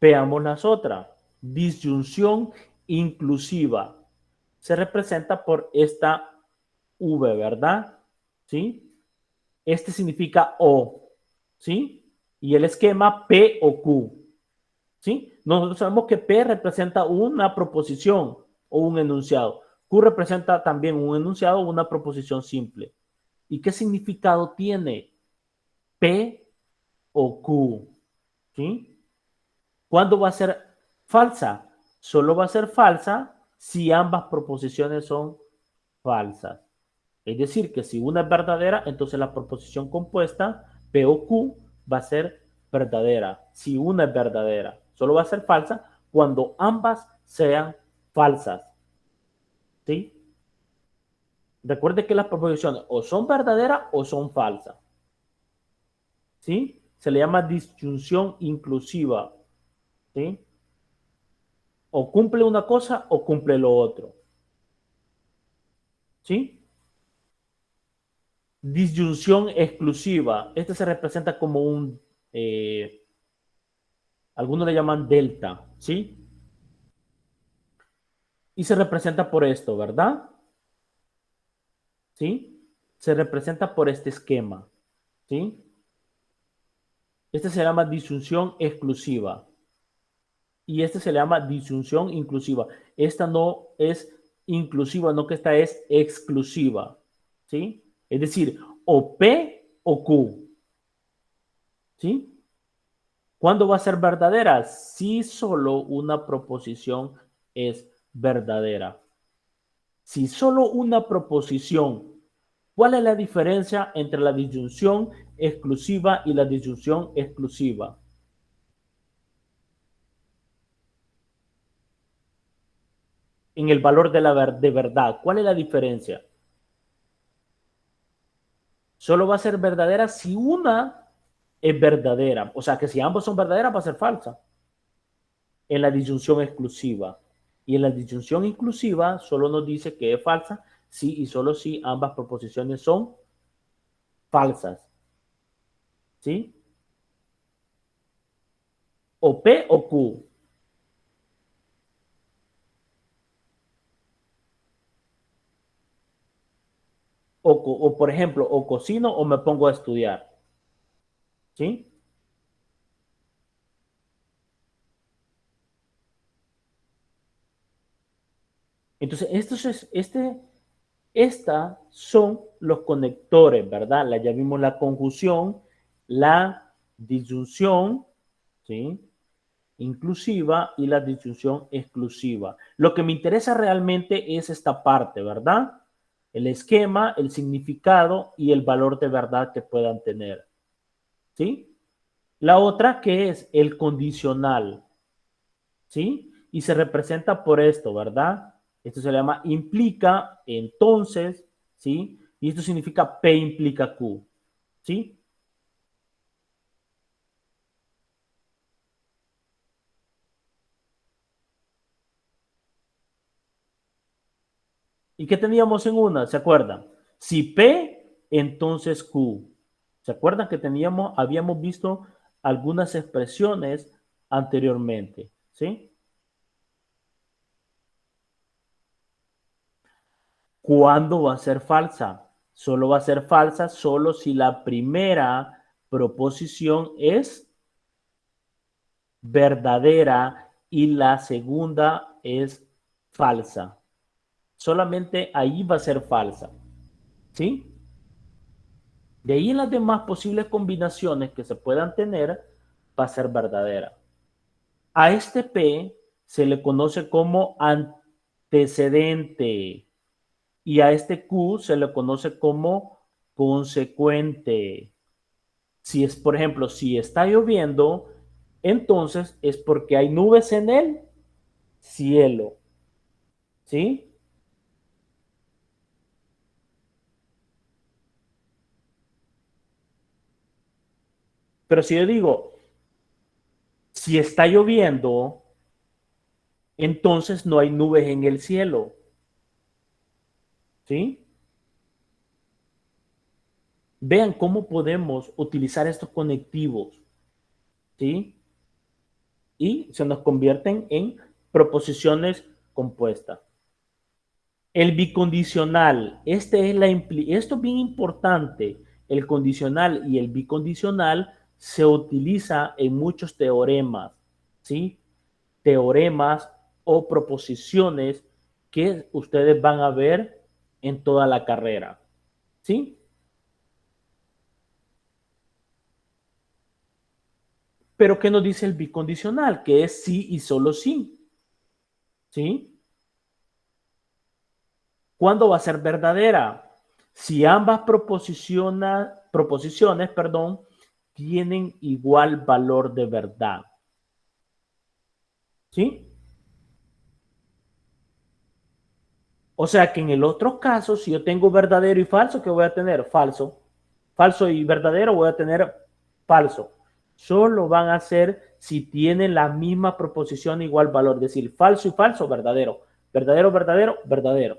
Veamos las otras. Disyunción inclusiva. Se representa por esta V, ¿verdad? ¿Sí? Este significa O, ¿sí? Y el esquema P o Q, ¿sí? Nosotros sabemos que P representa una proposición o un enunciado. Q representa también un enunciado o una proposición simple. ¿Y qué significado tiene P o Q? ¿Sí? ¿Cuándo va a ser falsa? Solo va a ser falsa si ambas proposiciones son falsas. Es decir, que si una es verdadera, entonces la proposición compuesta P o Q va a ser verdadera. Si una es verdadera, solo va a ser falsa cuando ambas sean falsas. ¿Sí? Recuerde que las proposiciones o son verdaderas o son falsas. ¿Sí? Se le llama disyunción inclusiva. ¿Sí? O cumple una cosa o cumple lo otro. ¿Sí? Disyunción exclusiva. Este se representa como un, algunos le llaman delta, ¿sí? Y se representa por esto, ¿verdad? ¿Sí? Se representa por este esquema, ¿sí? Este se llama disyunción exclusiva. Y este se llama disyunción inclusiva. Esta no es inclusiva, no, que esta es exclusiva, ¿sí? Es decir, o P o Q, ¿sí? ¿Cuándo va a ser verdadera? Si solo una proposición es verdadera. Si solo una proposición, ¿cuál es la diferencia entre la disyunción exclusiva y la disyunción exclusiva? En el valor de verdad. ¿Cuál es la diferencia? Solo va a ser verdadera si una es verdadera. O sea, que si ambos son verdaderas va a ser falsa. En la disyunción exclusiva. Y en la disyunción inclusiva solo nos dice que es falsa si y solo si ambas proposiciones son falsas. ¿Sí? O P o Q. O por ejemplo, o cocino o me pongo a estudiar. ¿Sí? Entonces, estas son los conectores, ¿verdad? Ya vimos la conjunción, la disyunción, ¿sí? Inclusiva y la disyunción exclusiva. Lo que me interesa realmente es esta parte, ¿verdad? El esquema, el significado y el valor de verdad que puedan tener, ¿sí? La otra que es el condicional, ¿sí? Y se representa por esto, ¿verdad? Esto se llama implica, entonces, ¿sí? Y esto significa P implica Q, ¿sí? ¿Y qué teníamos en una? ¿Se acuerdan? Si P, entonces Q, ¿Se acuerdan que habíamos visto algunas expresiones anteriormente? ¿Sí? ¿Cuándo va a ser falsa? Solo va a ser falsa solo si la primera proposición es verdadera y la segunda es falsa. Solamente ahí va a ser falsa. ¿Sí? De ahí en las demás posibles combinaciones que se puedan tener, va a ser verdadera. A este P se le conoce como antecedente y a este Q se le conoce como consecuente. Si es, por ejemplo, si está lloviendo, entonces es porque hay nubes en el cielo. ¿Sí? Pero si yo digo, si está lloviendo, entonces no hay nubes en el cielo. ¿Sí? Vean cómo podemos utilizar estos conectivos. ¿Sí? Y se nos convierten en proposiciones compuestas. El bicondicional, esto es bien importante. El condicional y el bicondicional se utiliza en muchos teoremas, ¿sí? Teoremas o proposiciones que ustedes van a ver en toda la carrera, ¿sí? Pero ¿qué nos dice el bicondicional? Que es sí y solo sí, ¿sí? ¿Cuándo va a ser verdadera? Si ambas proposiciones, tienen igual valor de verdad. ¿Sí? O sea que en el otro caso, si yo tengo verdadero y falso, ¿qué voy a tener? Falso. Falso y verdadero voy a tener falso. Solo van a ser si tienen la misma proposición igual valor. Es decir, falso y falso, verdadero. Verdadero, verdadero, verdadero.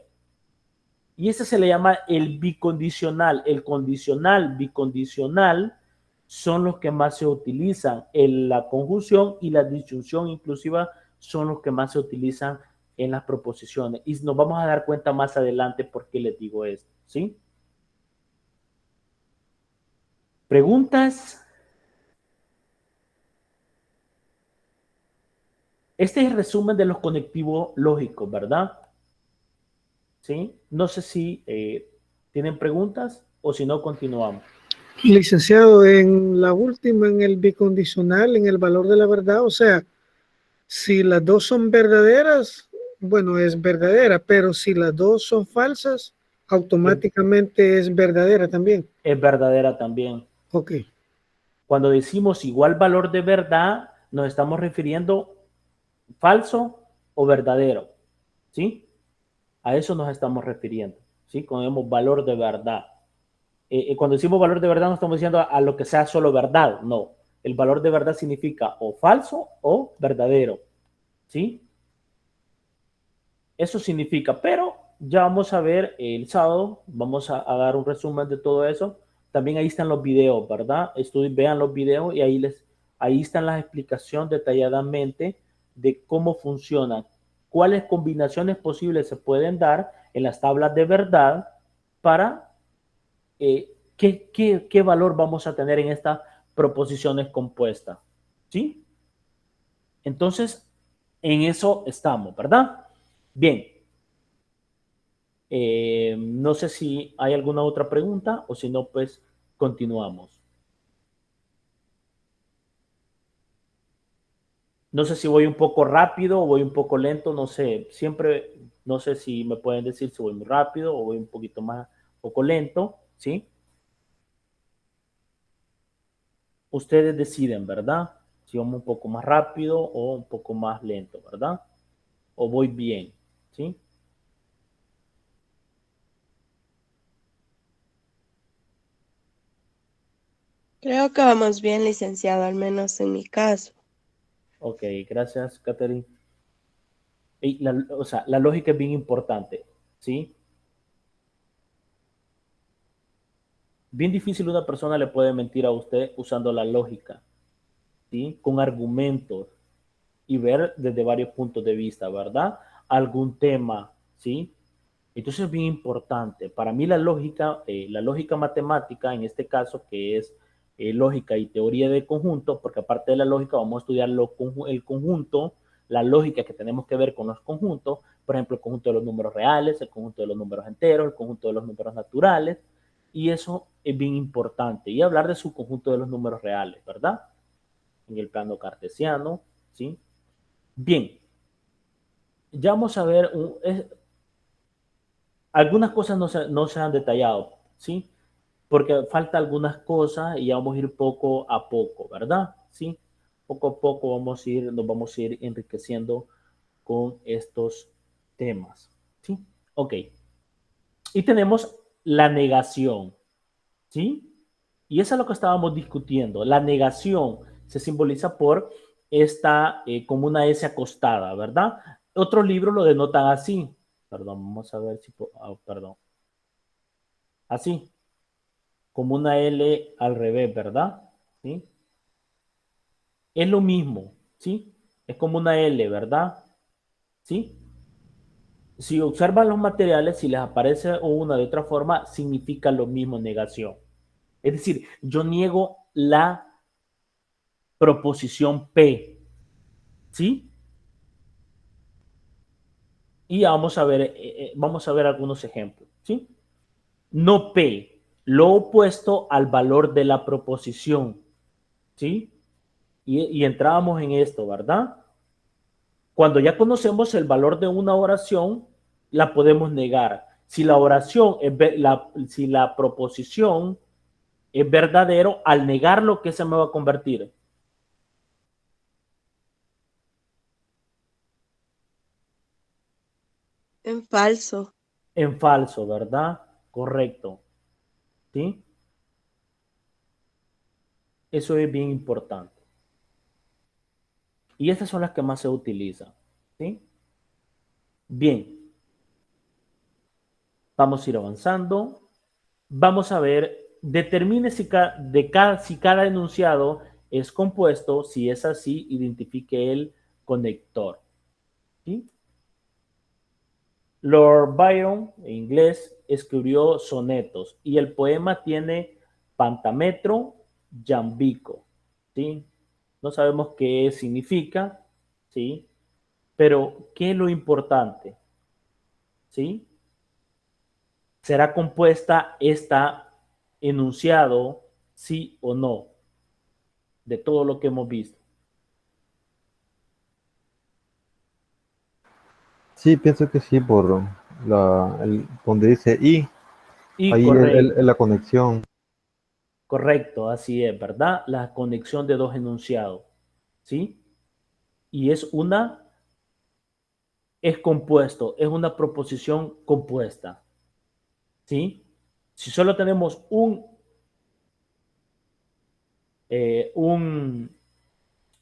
Y ese se le llama el bicondicional. El condicional, bicondicional son los que más se utilizan en la conjunción y la disyunción inclusiva son los que más se utilizan en las proposiciones. Y nos vamos a dar cuenta más adelante por qué les digo esto. ¿Sí? ¿Preguntas? Este es el resumen de los conectivos lógicos, ¿verdad? ¿Sí? No sé si tienen preguntas o si no, continuamos. Licenciado, en la última, en el bicondicional, en el valor de la verdad, o sea, si las dos son verdaderas, bueno, es verdadera, pero si las dos son falsas, automáticamente es verdadera también. Es verdadera también. Ok. Cuando decimos igual valor de verdad, nos estamos refiriendo falso o verdadero, ¿sí? A eso nos estamos refiriendo, ¿sí? Cuando decimos valor de verdad. Cuando decimos valor de verdad no estamos diciendo a lo que sea solo verdad, no. El valor de verdad significa o falso o verdadero, ¿sí? Eso significa, pero ya vamos a ver el sábado, vamos a dar un resumen de todo eso. También ahí están los videos, ¿verdad? Vean los videos y ahí están las explicaciones detalladamente de cómo funcionan, cuáles combinaciones posibles se pueden dar en las tablas de verdad para qué valor vamos a tener en estas proposiciones compuestas. ¿Sí? Entonces, en eso estamos, ¿verdad? Bien. No sé si hay alguna otra pregunta o si no, pues continuamos. No sé si voy un poco rápido o voy un poco lento, no sé. Siempre, no sé si me pueden decir si voy muy rápido o voy un poquito más, un poco lento, ¿sí? Ustedes deciden, ¿verdad? Si vamos un poco más rápido o un poco más lento, ¿verdad? O voy bien, ¿sí? Creo que vamos bien, licenciado, al menos en mi caso. Ok, gracias, Catherine. O sea, la lógica es bien importante, ¿sí? Bien difícil una persona le puede mentir a usted usando la lógica, ¿sí? Con argumentos y ver desde varios puntos de vista, ¿verdad? Algún tema, ¿sí? Entonces es bien importante. Para mí la lógica matemática, en este caso, que es lógica y teoría de conjunto, porque aparte de la lógica vamos a estudiar el conjunto, la lógica que tenemos que ver con los conjuntos, por ejemplo, el conjunto de los números reales, el conjunto de los números enteros, el conjunto de los números naturales, y eso es bien importante. Y hablar de su conjunto de los números reales, ¿verdad? En el plano cartesiano, ¿sí? Bien, ya vamos a ver, algunas cosas no se han detallado, ¿sí? Porque falta algunas cosas y ya vamos a ir poco a poco, ¿verdad? ¿Sí? Poco a poco nos vamos a ir enriqueciendo con estos temas, ¿sí? Ok. Y tenemos la negación, ¿sí? Y eso es lo que estábamos discutiendo. La negación se simboliza por esta, como una S acostada, ¿verdad? Otros libros lo denotan así. Perdón, vamos a ver si, perdón. Así, como una L al revés, ¿verdad? ¿Sí? Es lo mismo, ¿sí? Es como una L, ¿verdad? ¿Sí? Si observan los materiales, si les aparece una de otra forma, significa lo mismo, negación. Es decir, yo niego la proposición P, ¿sí? Y vamos a ver algunos ejemplos, ¿sí? No P, lo opuesto al valor de la proposición, ¿sí? Y entrábamos en esto, ¿verdad? Cuando ya conocemos el valor de una oración, la podemos negar. Si la oración si la proposición es verdadero, al negarlo, ¿qué se me va a convertir? En falso. En falso, ¿verdad? Correcto. ¿Sí? Eso es bien importante. Y estas son las que más se utilizan. ¿Sí? Bien. Vamos a ir avanzando. Vamos a ver, determine si cada enunciado es compuesto. Si es así, identifique el conector. ¿Sí? Lord Byron, en inglés, escribió sonetos y el poema tiene pantametro, yambico, ¿sí? No sabemos qué significa, ¿sí? Pero, ¿qué es lo importante? ¿Sí? ¿Será compuesta esta enunciado, sí o no? De todo lo que hemos visto. Sí, pienso que sí, por donde dice y, Y ahí correcto, la conexión. correcto, así es, ¿verdad? La conexión de dos enunciados, ¿sí? Y es compuesto, es una proposición compuesta, ¿sí? Si solo tenemos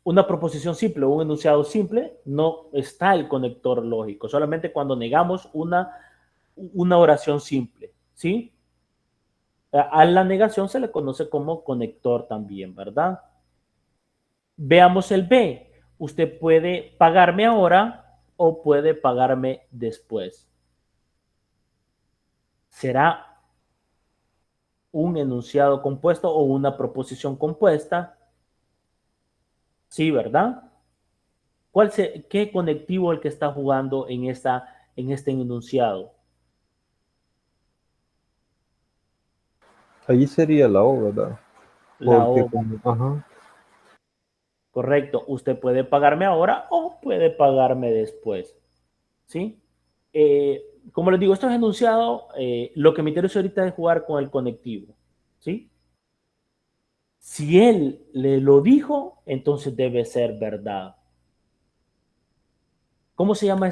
una proposición simple o un enunciado simple, no está el conector lógico, solamente cuando negamos una oración simple, ¿sí? A la negación se le conoce como conector también, ¿verdad? Veamos el B. Usted puede pagarme ahora o puede pagarme después. ¿Será un enunciado compuesto o una proposición compuesta? Sí, ¿verdad? ¿Qué conectivo el que está jugando en este enunciado? Allí sería la O, ¿verdad? La Porque O, como, ajá. correcto. Usted puede pagarme ahora o puede pagarme después. ¿Sí? Como les digo, estos enunciados, lo que me interesa ahorita es jugar con el conectivo. ¿Sí? Si él le lo dijo, entonces debe ser verdad. ¿Cómo se llama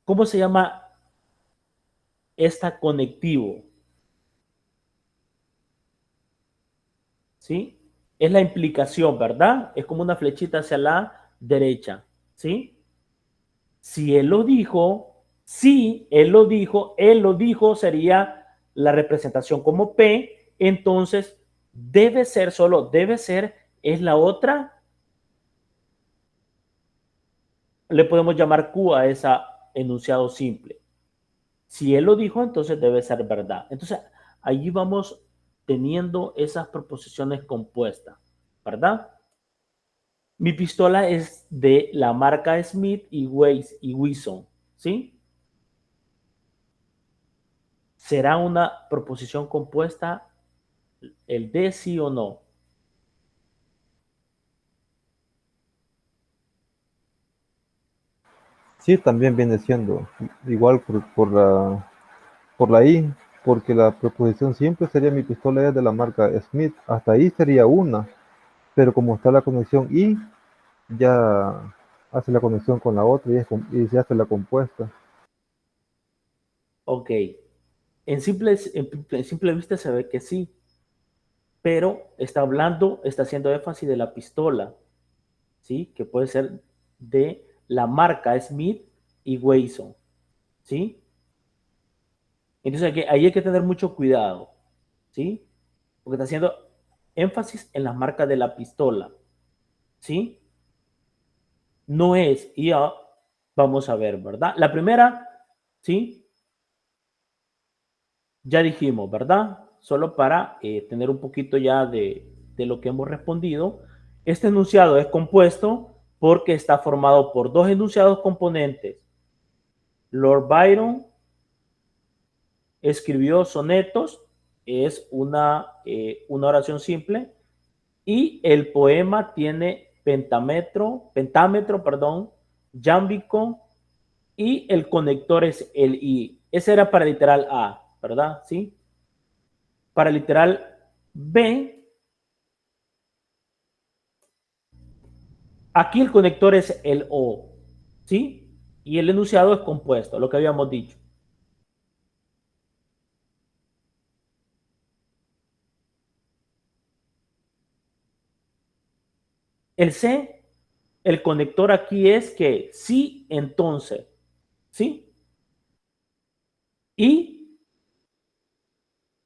cómo se llama esta conectivo? ¿Sí? Es la implicación, ¿verdad? Es como una flechita hacia la derecha, ¿sí? Si él lo dijo, Si él lo dijo sería la representación como P, entonces debe ser solo, debe ser, es la otra, le podemos llamar Q a ese enunciado simple. Si él lo dijo, entonces debe ser verdad. Entonces, allí vamos teniendo esas proposiciones compuestas, ¿verdad? Mi pistola es de la marca Smith y Wesson, ¿sí? ¿Será una proposición compuesta el de sí o no? Sí, también viene siendo igual por la I, porque la preposición siempre sería mi pistola es de la marca Smith. Hasta ahí sería una, pero como está la conexión I, ya hace la conexión con la otra y se hace la compuesta. Ok. En simple vista se ve que sí, pero está haciendo énfasis de la pistola, ¿sí? Que puede ser de la marca Smith y Wesson, ¿sí? Entonces ahí hay que tener mucho cuidado, ¿sí? Porque está haciendo énfasis en las marcas de la pistola, ¿sí? No es, y ya vamos a ver, ¿verdad? La primera, ¿sí? Ya dijimos, ¿verdad? Solo para tener un poquito ya de lo que hemos respondido. Este enunciado es compuesto porque está formado por dos enunciados componentes. Lord Byron escribió sonetos, es una oración simple, y el poema tiene pentámetro, perdón, yámbico, y el conector es el I. Ese era para literal A, ¿verdad? ¿Sí? Para literal B, aquí el conector es el O, ¿sí? Y el enunciado es compuesto, lo que habíamos dicho. El C, el conector aquí es que sí, entonces, ¿sí? Y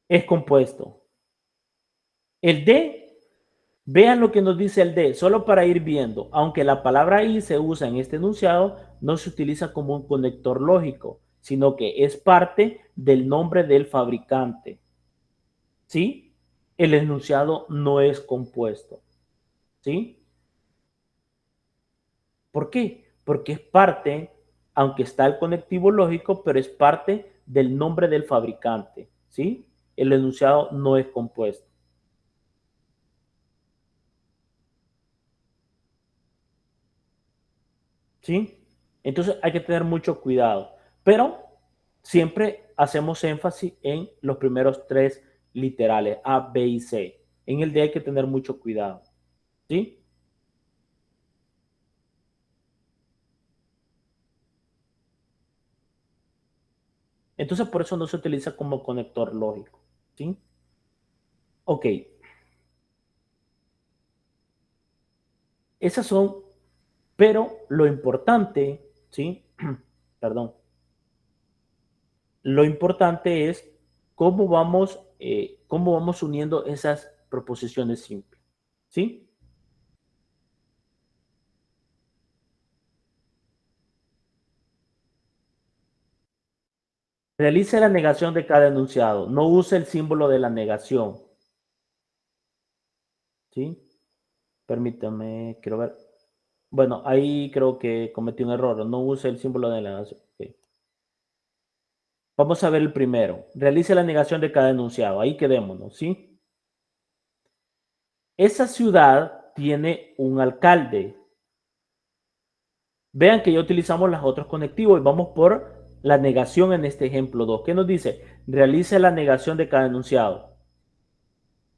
es compuesto. El D, vean lo que nos dice el D, solo para ir viendo. Aunque la palabra I se usa en este enunciado, no se utiliza como un conector lógico, sino que es parte del nombre del fabricante. ¿Sí? El enunciado no es compuesto. ¿Sí? ¿Por qué? Porque es parte, aunque está el conectivo lógico, pero es parte del nombre del fabricante. ¿Sí? El enunciado no es compuesto. ¿Sí? Entonces hay que tener mucho cuidado. Pero siempre hacemos énfasis en los primeros tres literales, A, B y C. En el D hay que tener mucho cuidado. ¿Sí? Entonces por eso no se utiliza como conector lógico. ¿Sí? Ok. Esas son, pero lo importante, ¿sí? Perdón. Lo importante es cómo vamos uniendo esas proposiciones simples. ¿Sí? Realice la negación de cada enunciado. No use el símbolo de la negación. ¿Sí? Permítame, quiero ver. Bueno, ahí creo que cometí un error. No use el símbolo de la negación. Okay. Vamos a ver el primero. Realice la negación de cada enunciado. Ahí quedémonos, ¿sí? Esa ciudad tiene un alcalde. Vean que ya utilizamos los otros conectivos y vamos por la negación en este ejemplo 2. ¿Qué nos dice? Realice la negación de cada enunciado.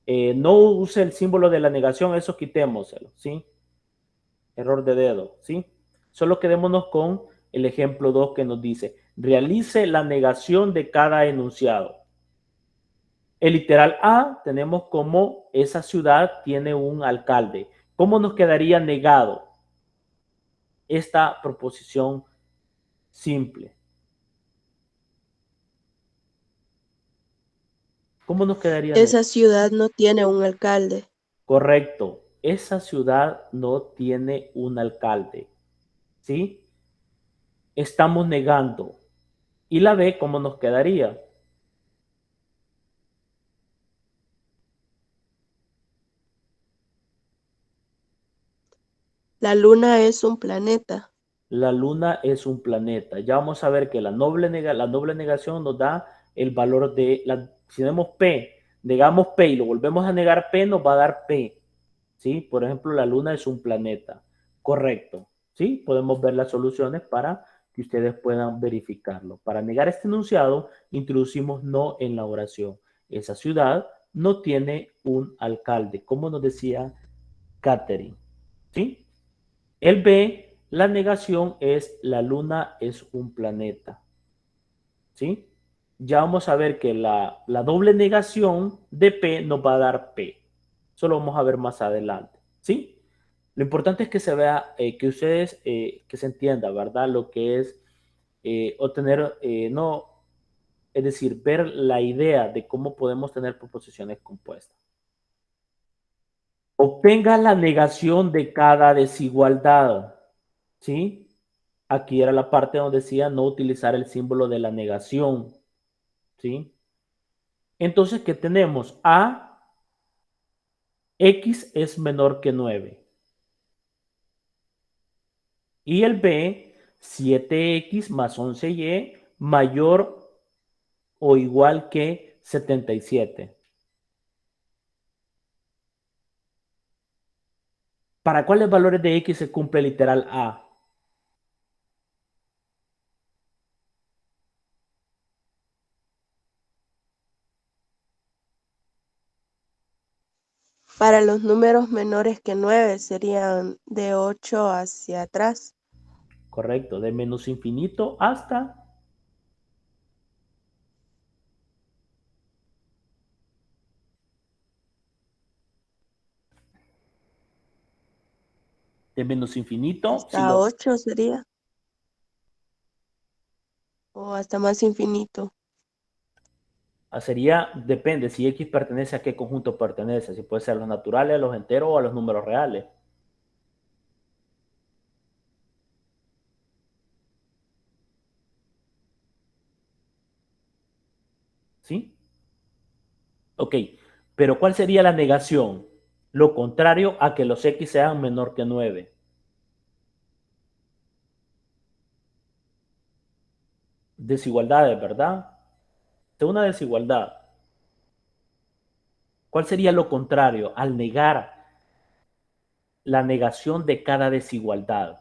No use el símbolo de la negación, eso quitémoselo, ¿sí? Error de dedo, ¿sí? Solo quedémonos con el ejemplo 2 que nos dice, realice la negación de cada enunciado. El literal A tenemos como esa ciudad tiene un alcalde. ¿Cómo nos quedaría negado esta proposición simple? ¿Cómo nos quedaría? Esa ciudad no tiene un alcalde. Correcto. Esa ciudad no tiene un alcalde. ¿Sí? Estamos negando. ¿Y la B cómo nos quedaría? La luna es un planeta. La luna es un planeta. Ya vamos a ver que la doble negación nos da el valor de si tenemos P, negamos P y lo volvemos a negar P, nos va a dar P. ¿Sí? Por ejemplo, la luna es un planeta. Correcto. ¿Sí? Podemos ver las soluciones para que ustedes puedan verificarlo. Para negar este enunciado, introducimos no en la oración. Esa ciudad no tiene un alcalde, como nos decía Catherine. ¿Sí? El B, la negación es la luna es un planeta. ¿Sí? Ya vamos a ver que la doble negación de P nos va a dar P. Eso lo vamos a ver más adelante. ¿Sí? Lo importante es que se vea, que ustedes, que se entienda, ¿verdad? Lo que es obtener, no, es decir, ver la idea de cómo podemos tener proposiciones compuestas. Obtenga la negación de cada desigualdad. ¿Sí? Aquí era la parte donde decía no utilizar el símbolo de la negación. ¿Sí? Entonces, ¿qué tenemos? A, X es menor que 9. Y el B, 7X más 11Y mayor o igual que 77. ¿Para cuáles valores de X se cumple el literal A? Para los números menores que 9 serían de 8 hacia atrás. Correcto, de menos infinito hasta de menos infinito, si Hasta lo 8 sería. O hasta más infinito. sería, depende si X pertenece a qué conjunto pertenece, si puede ser a los naturales, a los enteros o a los números reales. ¿Sí? Ok, pero ¿cuál sería la negación? Lo contrario a que los X sean menor que 9. Desigualdades, ¿verdad? Es una desigualdad. ¿Cuál sería lo contrario al negar la negación de cada desigualdad?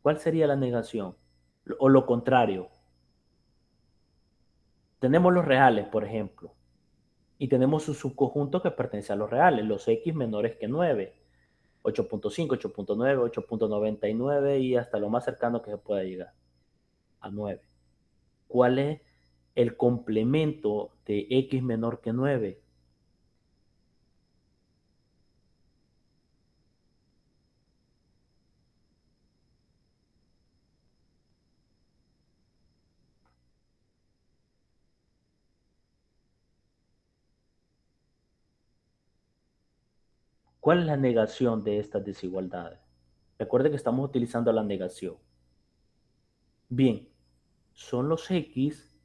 ¿Cuál sería la negación? O lo contrario. Tenemos los reales, por ejemplo, y tenemos su subconjunto que pertenece a los reales, los X menores que 9, 8.5, 8.9, 8.99 y hasta lo más cercano que se pueda llegar, a 9. ¿Cuál es el complemento de X menor que 9? ¿Cuál es la negación de estas desigualdades? Recuerde que estamos utilizando la negación. Bien, son los X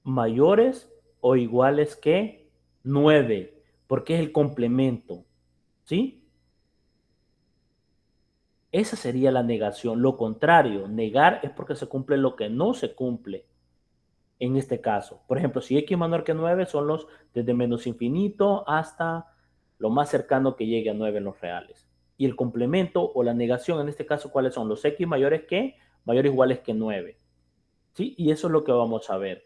mayores o iguales que 9, porque es el complemento. ¿Sí? Esa sería la negación. Lo contrario, negar es porque se cumple lo que no se cumple en este caso. Por ejemplo, si X menor que 9 son los desde menos infinito hasta lo más cercano que llegue a 9 en los reales. Y el complemento o la negación en este caso, ¿cuáles son? Los X mayores que, mayores o iguales que 9. ¿Sí? Y eso es lo que vamos a ver.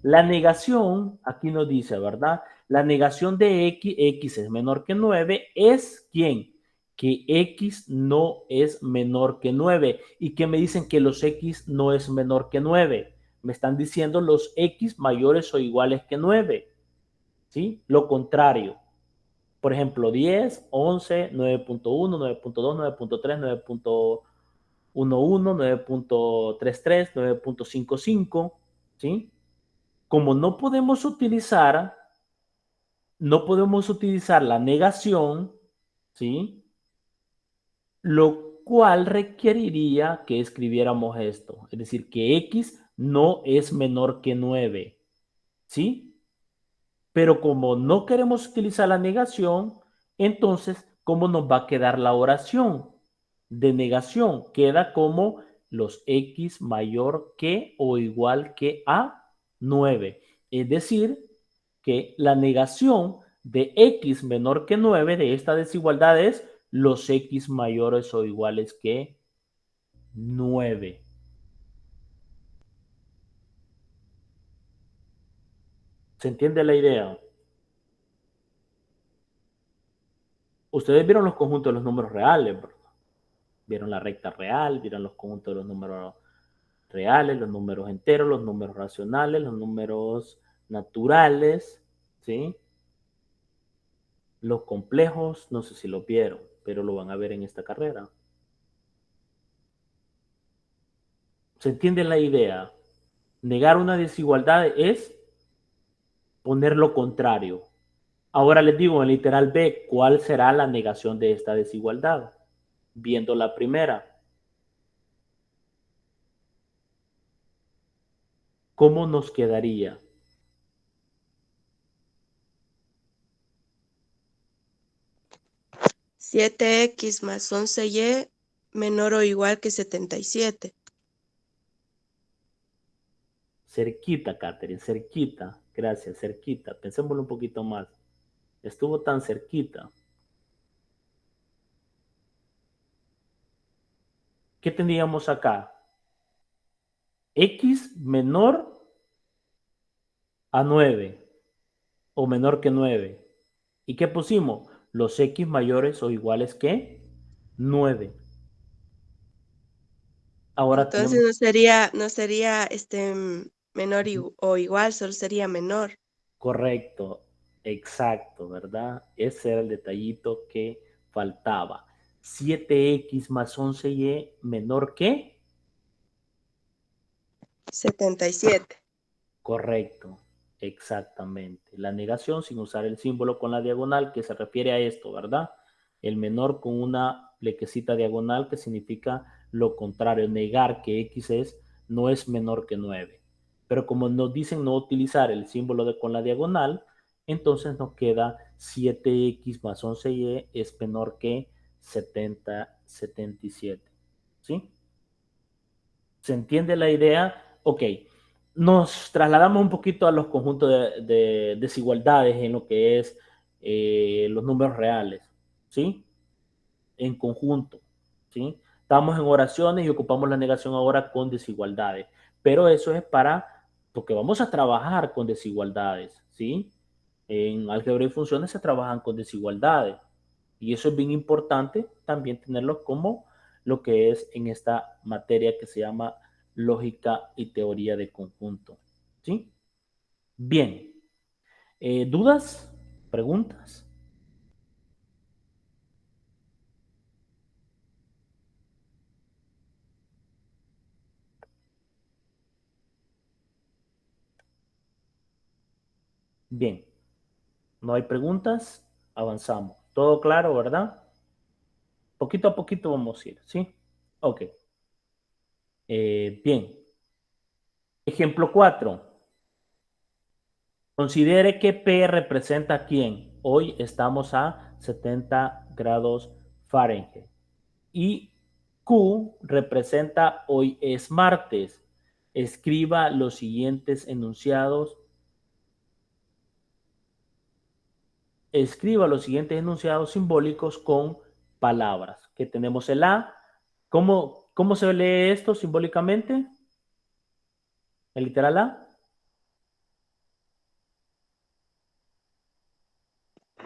La negación, aquí nos dice, ¿verdad? La negación de X es menor que 9, es ¿quién? Que X no es menor que 9. ¿Y qué me dicen que los X no es menor que 9? Me están diciendo los X mayores o iguales que 9. ¿Sí? Lo contrario. Por ejemplo, 10, 11, 9.1, 9.2, 9.3, 9.11, 9.33, 9.55. ¿Sí? Como no podemos utilizar la negación, ¿sí? Lo cual requeriría que escribiéramos esto, es decir, que X no es menor que 9, ¿sí? Pero como no queremos utilizar la negación, entonces, ¿cómo nos va a quedar la oración de negación? Queda como los X mayor que o igual que a 9. Es decir, que la negación de X menor que 9 de esta desigualdad es los X mayores o iguales que 9. ¿Se entiende la idea? Ustedes vieron los conjuntos de los números reales, ¿verdad? Vieron la recta real, vieron los conjuntos de los números reales, los números enteros, los números racionales, los números naturales, ¿sí? Los complejos, no sé si lo vieron, pero lo van a ver en esta carrera. ¿Se entiende la idea? Negar una desigualdad es poner lo contrario. Ahora les digo en literal B, ¿cuál será la negación de esta desigualdad? Viendo la primera, ¿cómo nos quedaría? 7x más 11y menor o igual que 77. Cerquita, Catherine, cerquita. Gracias, cerquita. Pensémoslo un poquito más. Estuvo tan cerquita. ¿Qué tendríamos acá? X menor a 9 o menor que 9. ¿Y qué pusimos? Los X mayores o iguales que 9. Ahora Entonces tenemos, no sería menor o igual, solo sería menor. correcto, exacto, ¿verdad? Ese era el detallito que faltaba. 7X más 11Y menor que, 77. correcto, exactamente. La negación sin usar el símbolo con la diagonal que se refiere a esto, ¿verdad? El menor con una flequecita diagonal que significa lo contrario, negar que X no es menor que 9. Pero como nos dicen no utilizar el símbolo con la diagonal, entonces nos queda 7X más 11Y es menor que 77. ¿Sí? ¿Se entiende la idea? Ok. Nos trasladamos un poquito a los conjuntos de desigualdades en lo que es los números reales, ¿sí? En conjunto, ¿sí? Estamos en oraciones y ocupamos la negación ahora con desigualdades, pero eso es porque vamos a trabajar con desigualdades, ¿sí? En álgebra y funciones se trabajan con desigualdades y eso es bien importante también tenerlo como lo que es en esta materia que se llama lógica y teoría de conjunto, ¿sí? Bien, ¿dudas? ¿Preguntas? Bien, no hay preguntas, avanzamos. ¿Todo claro, verdad? Poquito a poquito vamos a ir, ¿sí? Ok. Bien. Ejemplo 4. Considere que P representa a quién. Hoy estamos a 70 grados Fahrenheit. Y Q representa hoy es martes. Escriba los siguientes enunciados. Escriba los siguientes enunciados simbólicos con palabras. Que tenemos el A. ¿Cómo se lee esto simbólicamente? El literal A.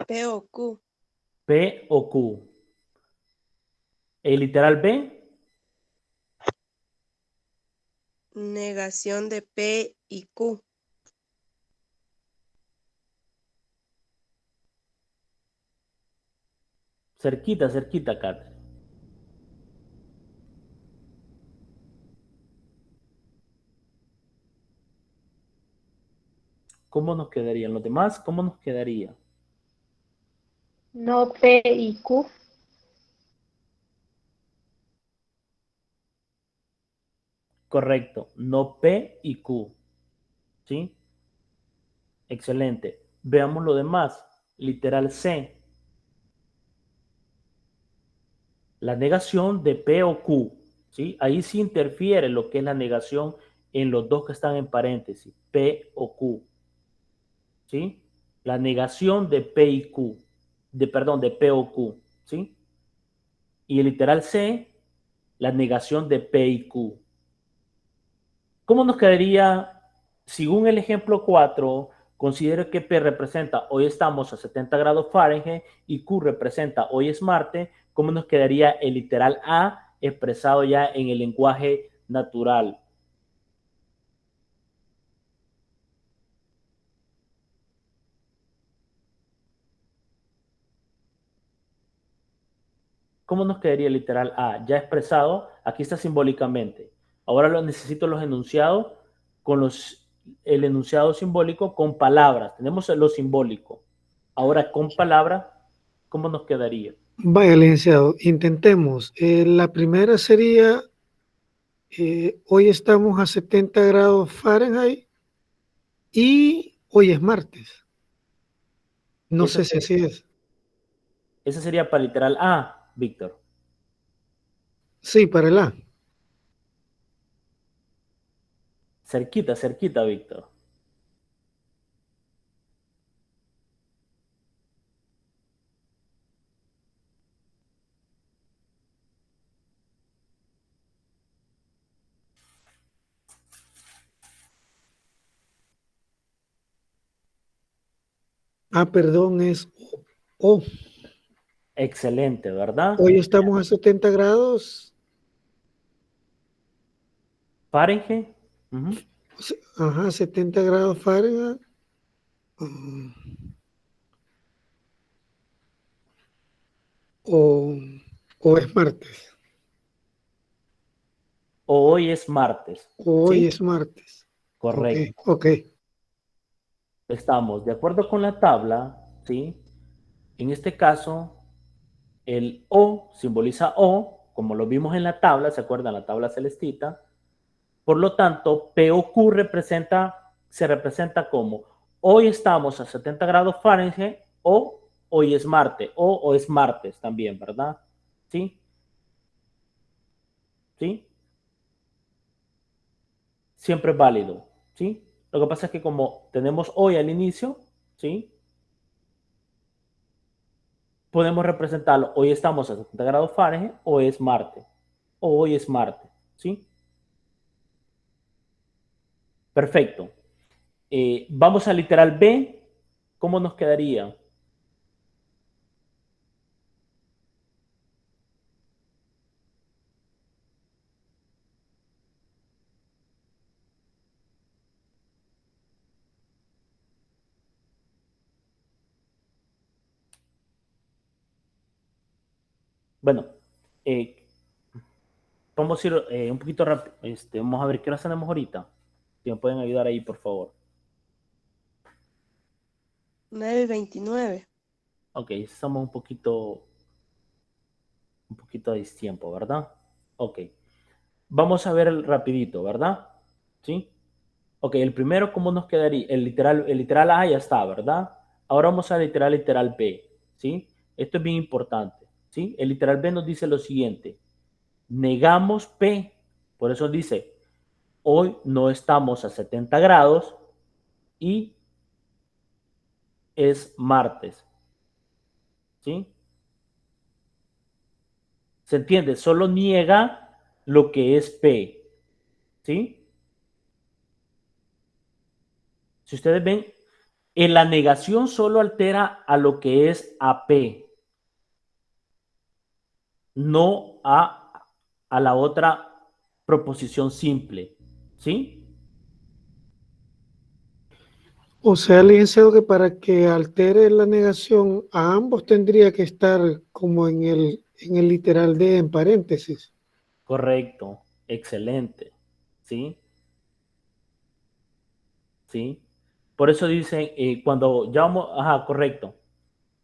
P o Q. P o Q. El literal B. Negación de P y Q. Cerquita, cerquita, Kat. ¿Cómo nos quedarían los demás? ¿Cómo nos quedaría? No P y Q. Correcto. No P y Q. ¿Sí? Excelente. Veamos lo demás. Literal C. La negación de P o Q. ¿Sí? Ahí sí interfiere lo que es la negación en los dos que están en paréntesis. P o Q. ¿Sí? La negación de P y Q. Perdón, de P o Q. ¿Sí? Y el literal C, la negación de P y Q. ¿Cómo nos quedaría, según el ejemplo 4, considero que P representa hoy estamos a 70 grados Fahrenheit y Q representa hoy es martes? ¿Cómo nos quedaría el literal A expresado ya en el lenguaje natural? ¿Cómo nos quedaría el literal A? Ya expresado, aquí está simbólicamente. Ahora lo necesito los enunciados con el enunciado simbólico con palabras. Tenemos lo simbólico. Ahora con palabras, ¿cómo nos quedaría? Vaya, licenciado, intentemos. La primera sería, hoy estamos a 70 grados Fahrenheit y hoy es martes. No Esa, sé si así es. esa sería para literal A, Víctor. Sí, para el A. Cerquita, cerquita, Víctor. Ah, perdón, es O. Excelente, ¿verdad? Hoy estamos a 70 grados. Fahrenheit. Ujú. Ajá, 70 grados Fahrenheit. mm, O, o es martes. O hoy es martes. O hoy ¿Sí? es martes. Ok, Correcto. ok. Estamos de acuerdo con la tabla, ¿sí? En este caso, el O simboliza O, como lo vimos en la tabla, ¿se acuerdan? La tabla celestita. Por lo tanto, POQ se representa como hoy estamos a 70 grados Fahrenheit o hoy es martes o es martes también, ¿verdad? ¿Sí? ¿Sí? Siempre es válido, ¿sí? Lo que pasa es que como tenemos hoy al inicio, ¿sí? Podemos representarlo, hoy estamos a 70 grados Fahrenheit o es martes o hoy es martes, ¿sí? Perfecto. Vamos al literal B. ¿Cómo nos quedaría? Bueno, eh, vamos a ir un poquito rápido. Vamos a ver qué hora tenemos ahorita. Si me pueden ayudar ahí, por favor. 9:29. Ok, estamos un poquito a tiempo, ¿verdad? Ok. Vamos a ver el rapidito, ¿verdad? ¿Sí? Ok, el primero, ¿cómo nos quedaría? El literal A ya está, ¿verdad? Ahora vamos al literal B, ¿sí? Esto es bien importante, ¿sí? El literal B nos dice lo siguiente. Negamos P, por eso dice, hoy no estamos a 70 grados y es martes, ¿sí? ¿Se entiende? Solo niega lo que es P, ¿sí? Si ustedes ven, en la negación solo altera a lo que es AP, no a la otra proposición simple, ¿Sí? O sea, licenciado, que para que altere la negación a ambos tendría que estar como en el literal de en paréntesis. Correcto. Excelente. ¿Sí? ¿Sí? Por eso dicen, cuando ya vamos, ajá, correcto.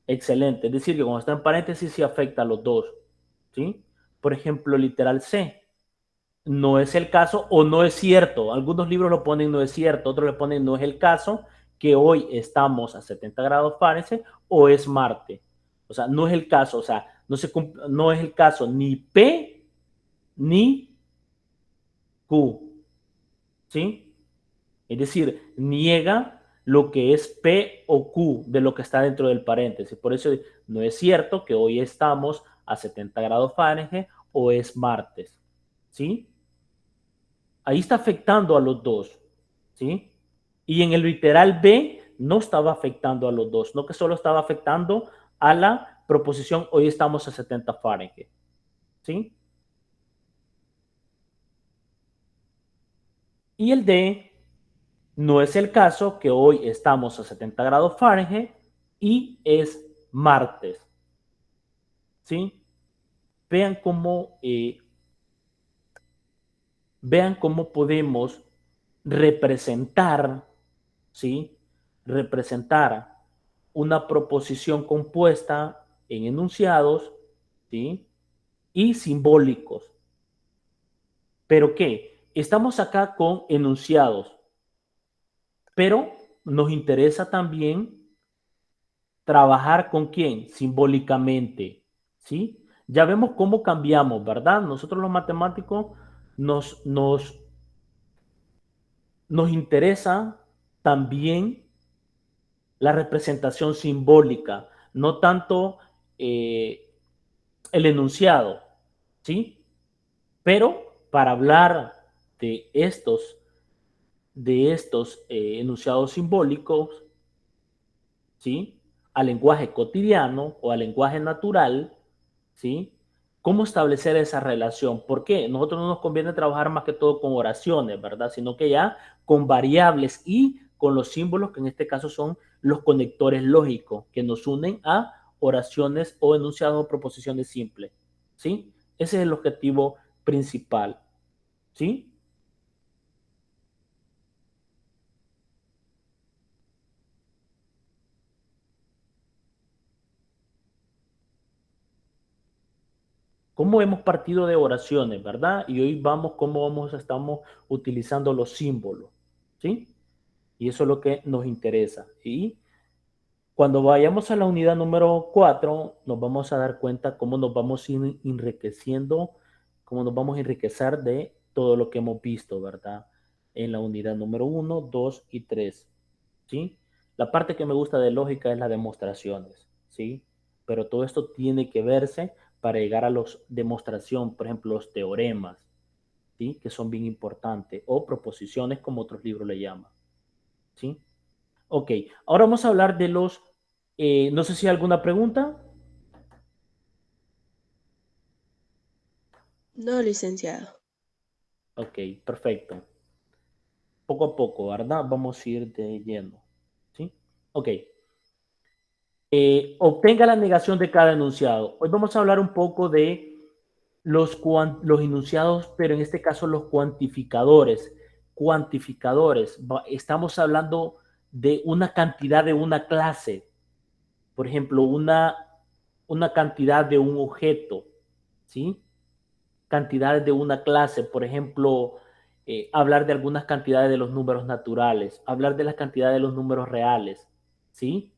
Excelente. Es decir, que cuando está en paréntesis sí afecta a los dos. ¿Sí? Por ejemplo, literal C. No es el caso o no es cierto. Algunos libros lo ponen no es cierto, otros le ponen no es el caso que hoy estamos a 70 grados Fahrenheit o es Marte. O sea, no es el caso, o sea, no es el caso ni P ni Q. ¿Sí? Es decir, niega lo que es P o Q de lo que está dentro del paréntesis. Por eso no es cierto que hoy estamos a 70 grados Fahrenheit o es martes. ¿Sí? Ahí está afectando a los dos, ¿sí? Y en el literal B no estaba afectando a los dos, no que solo estaba afectando a la proposición hoy estamos a 70 Fahrenheit, ¿sí? Y el D no es el caso que hoy estamos a 70 grados Fahrenheit y es martes, ¿sí? Vean cómo, eh, vean cómo podemos representar, ¿sí? Representar una proposición compuesta en enunciados, ¿sí? Y simbólicos. ¿Pero qué? Estamos acá con enunciados, pero nos interesa también trabajar con quién? Simbólicamente, ¿sí? Ya vemos cómo cambiamos, ¿verdad? Nosotros los matemáticos nos, nos, nos interesa también la representación simbólica, no tanto el enunciado, ¿sí? Pero para hablar de estos enunciados simbólicos, ¿sí? Al lenguaje cotidiano o al lenguaje natural, ¿sí? ¿Cómo establecer esa relación? ¿Por qué? Nosotros no nos conviene trabajar más que todo con oraciones, ¿verdad? Sino que ya con variables y con los símbolos, que en este caso son los conectores lógicos, que nos unen a oraciones o enunciados o proposiciones simples, ¿sí? Ese es el objetivo principal, ¿sí? Cómo hemos partido de oraciones, ¿verdad? Y hoy vamos estamos utilizando los símbolos, ¿sí? Y eso es lo que nos interesa. Y cuando vayamos a la unidad número 4, nos vamos a dar cuenta cómo nos vamos enriqueciendo, cómo nos vamos a enriquecer de todo lo que hemos visto, ¿verdad? En la unidad número 1, 2 y 3, ¿sí? La parte que me gusta de lógica es las demostraciones, ¿sí? Pero todo esto tiene que verse para llegar a los demostración, por ejemplo, los teoremas, ¿sí? Que son bien importantes, o proposiciones como otros libros le llaman, ¿sí? Ok, ahora vamos a hablar de los, no sé si hay alguna pregunta. No, licenciado. Ok, perfecto. Poco a poco, ¿verdad? Vamos a ir de lleno, ¿sí? Ok. Obtenga la negación de cada enunciado. Hoy vamos a hablar un poco de los enunciados, pero en este caso los cuantificadores. Cuantificadores. Estamos hablando de una cantidad de una clase. Por ejemplo, una cantidad de un objeto, ¿sí? Cantidades de una clase, por ejemplo, hablar de algunas cantidades de los números naturales, hablar de las cantidades de los números reales, ¿sí?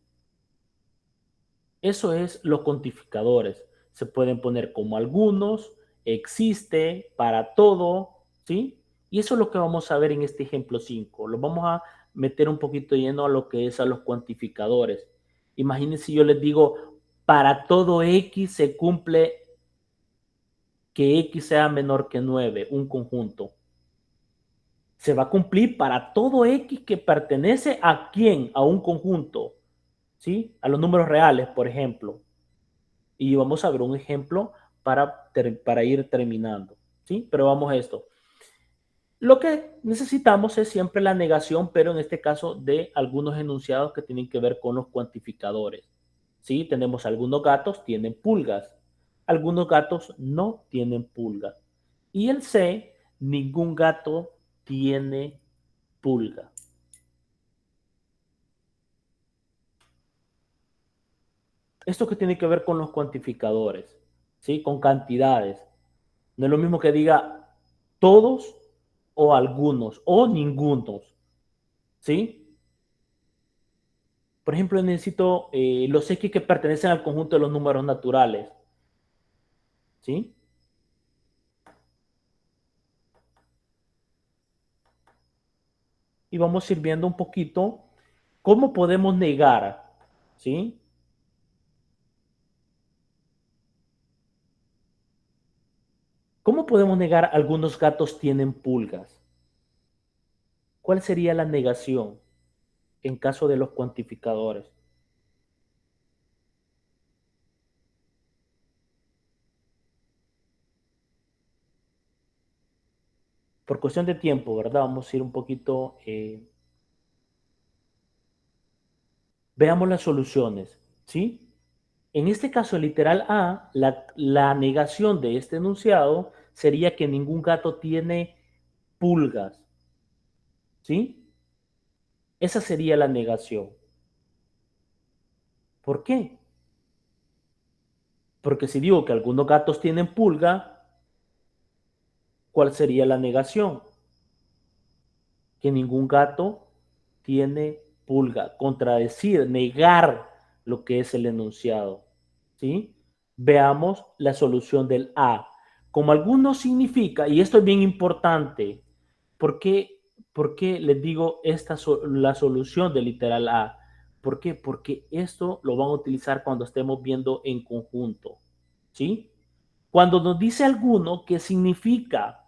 Eso es los cuantificadores. Se pueden poner como algunos, existe, para todo, ¿sí? Y eso es lo que vamos a ver en este ejemplo 5. Lo vamos a meter un poquito lleno a lo que es a los cuantificadores. Imagínense si yo les digo, para todo X se cumple que X sea menor que 9, un conjunto. Se va a cumplir para todo X que pertenece a quién, a un conjunto, ¿sí? A los números reales, por ejemplo. Y vamos a ver un ejemplo para ir terminando, ¿sí? Pero vamos a esto. Lo que necesitamos es siempre la negación, pero en este caso de algunos enunciados que tienen que ver con los cuantificadores. ¿Sí? Tenemos algunos gatos tienen pulgas, algunos gatos no tienen pulgas. Y el C, ningún gato tiene pulga. Esto que tiene que ver con los cuantificadores, ¿sí? Con cantidades. No es lo mismo que diga todos o algunos o ningunos, ¿sí? Por ejemplo, necesito los X que pertenecen al conjunto de los números naturales, ¿sí? Y vamos a ir viendo un poquito cómo podemos negar, ¿sí? ¿Cómo podemos negar algunos gatos tienen pulgas? ¿Cuál sería la negación en caso de los cuantificadores? Por cuestión de tiempo, ¿verdad? Vamos a ir un poquito... veamos las soluciones, ¿sí? En este caso, el literal A, la negación de este enunciado sería que ningún gato tiene pulgas, ¿sí? Esa sería la negación. ¿Por qué? Porque si digo que algunos gatos tienen pulga, ¿cuál sería la negación? Que ningún gato tiene pulga. Contradecir, negar lo que es el enunciado, ¿sí? Veamos la solución del A. Como algunos significa, y esto es bien importante, ¿por qué les digo la solución del literal A? ¿Por qué? Porque esto lo van a utilizar cuando estemos viendo en conjunto, ¿sí? Cuando nos dice alguno que significa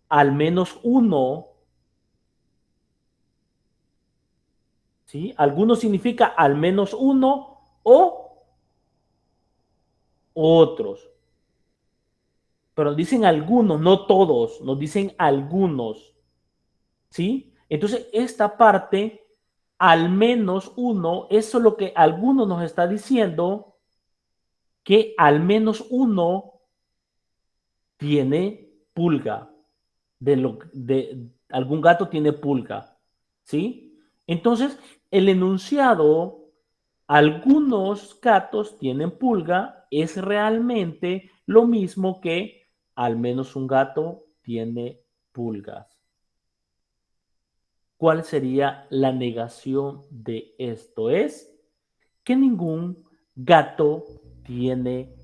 al menos uno, ¿sí? Alguno significa al menos uno o otros. Pero nos dicen algunos, no todos, nos dicen algunos, ¿sí? Entonces, esta parte, al menos uno, eso es lo que alguno nos está diciendo, que al menos uno tiene pulga, de algún gato tiene pulga, ¿sí? Entonces, el enunciado, algunos gatos tienen pulga, es realmente lo mismo que al menos un gato tiene pulgas. ¿Cuál sería la negación de esto? Es que ningún gato tiene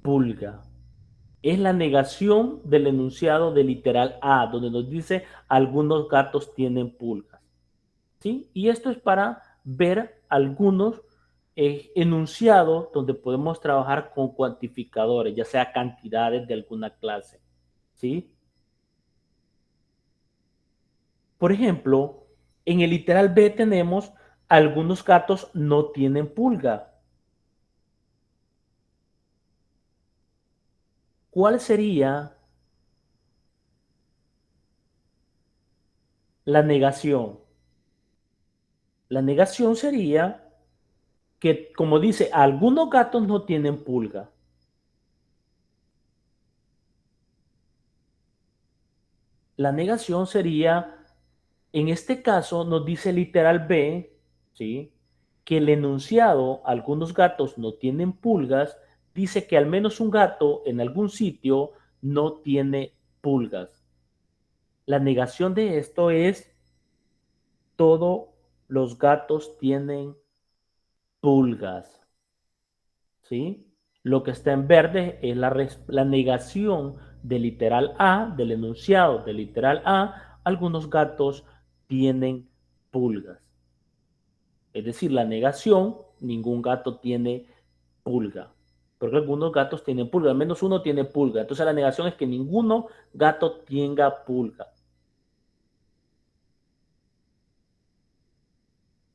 pulga. Es la negación del enunciado del literal A, donde nos dice algunos gatos tienen pulgas, ¿sí? Y esto es para ver algunos enunciados donde podemos trabajar con cuantificadores, ya sea cantidades de alguna clase, ¿sí? Por ejemplo, en el literal B tenemos algunos gatos no tienen pulga. ¿Cuál sería la negación? La negación sería que, como dice, algunos gatos no tienen pulga. La negación sería, en este caso, nos dice literal B, ¿sí? Que el enunciado, algunos gatos no tienen pulgas, dice que al menos un gato en algún sitio no tiene pulgas. La negación de esto es, todos los gatos tienen pulgas, ¿sí? Lo que está en verde es la negación del literal A, del enunciado del literal A, algunos gatos tienen pulgas. Es decir, la negación, ningún gato tiene pulga. Porque algunos gatos tienen pulga, al menos uno tiene pulga. Entonces la negación es que ninguno gato tenga pulga.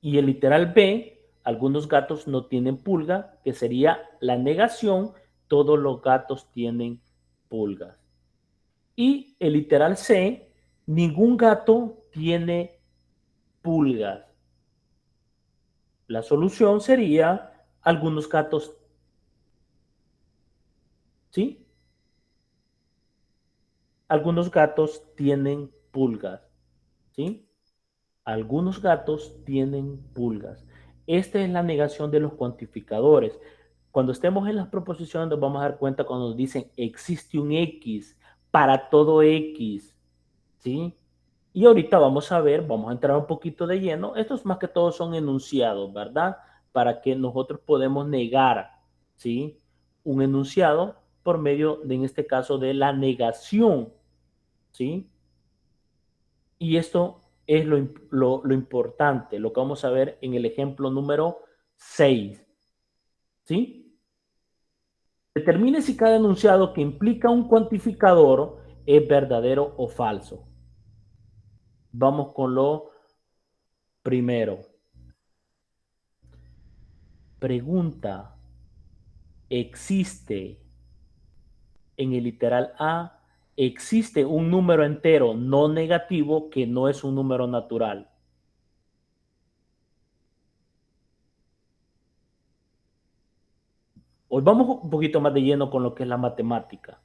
Y el literal B, algunos gatos no tienen pulga, que sería la negación, todos los gatos tienen pulgas. Y el literal C, Ningún gato tiene pulgas. La solución sería algunos gatos, ¿sí? Algunos gatos tienen pulgas, ¿sí? Algunos gatos tienen pulgas. Esta es la negación de los cuantificadores. Cuando estemos en las proposiciones nos vamos a dar cuenta cuando nos dicen existe un X para todo X, ¿sí? Y ahorita vamos a ver, vamos a entrar un poquito de lleno. Estos más que todo son enunciados, ¿verdad? Para que nosotros podemos negar, ¿sí? Un enunciado por medio, de, en este caso, de la negación, ¿sí? Y esto es lo importante, lo que vamos a ver en el ejemplo número 6, ¿sí? Determine si cada enunciado que implica un cuantificador es verdadero o falso. Vamos con lo primero. Pregunta, ¿existe en el literal A, existe un número entero no negativo que no es un número natural? Hoy vamos un poquito más de lleno con lo que es la matemática.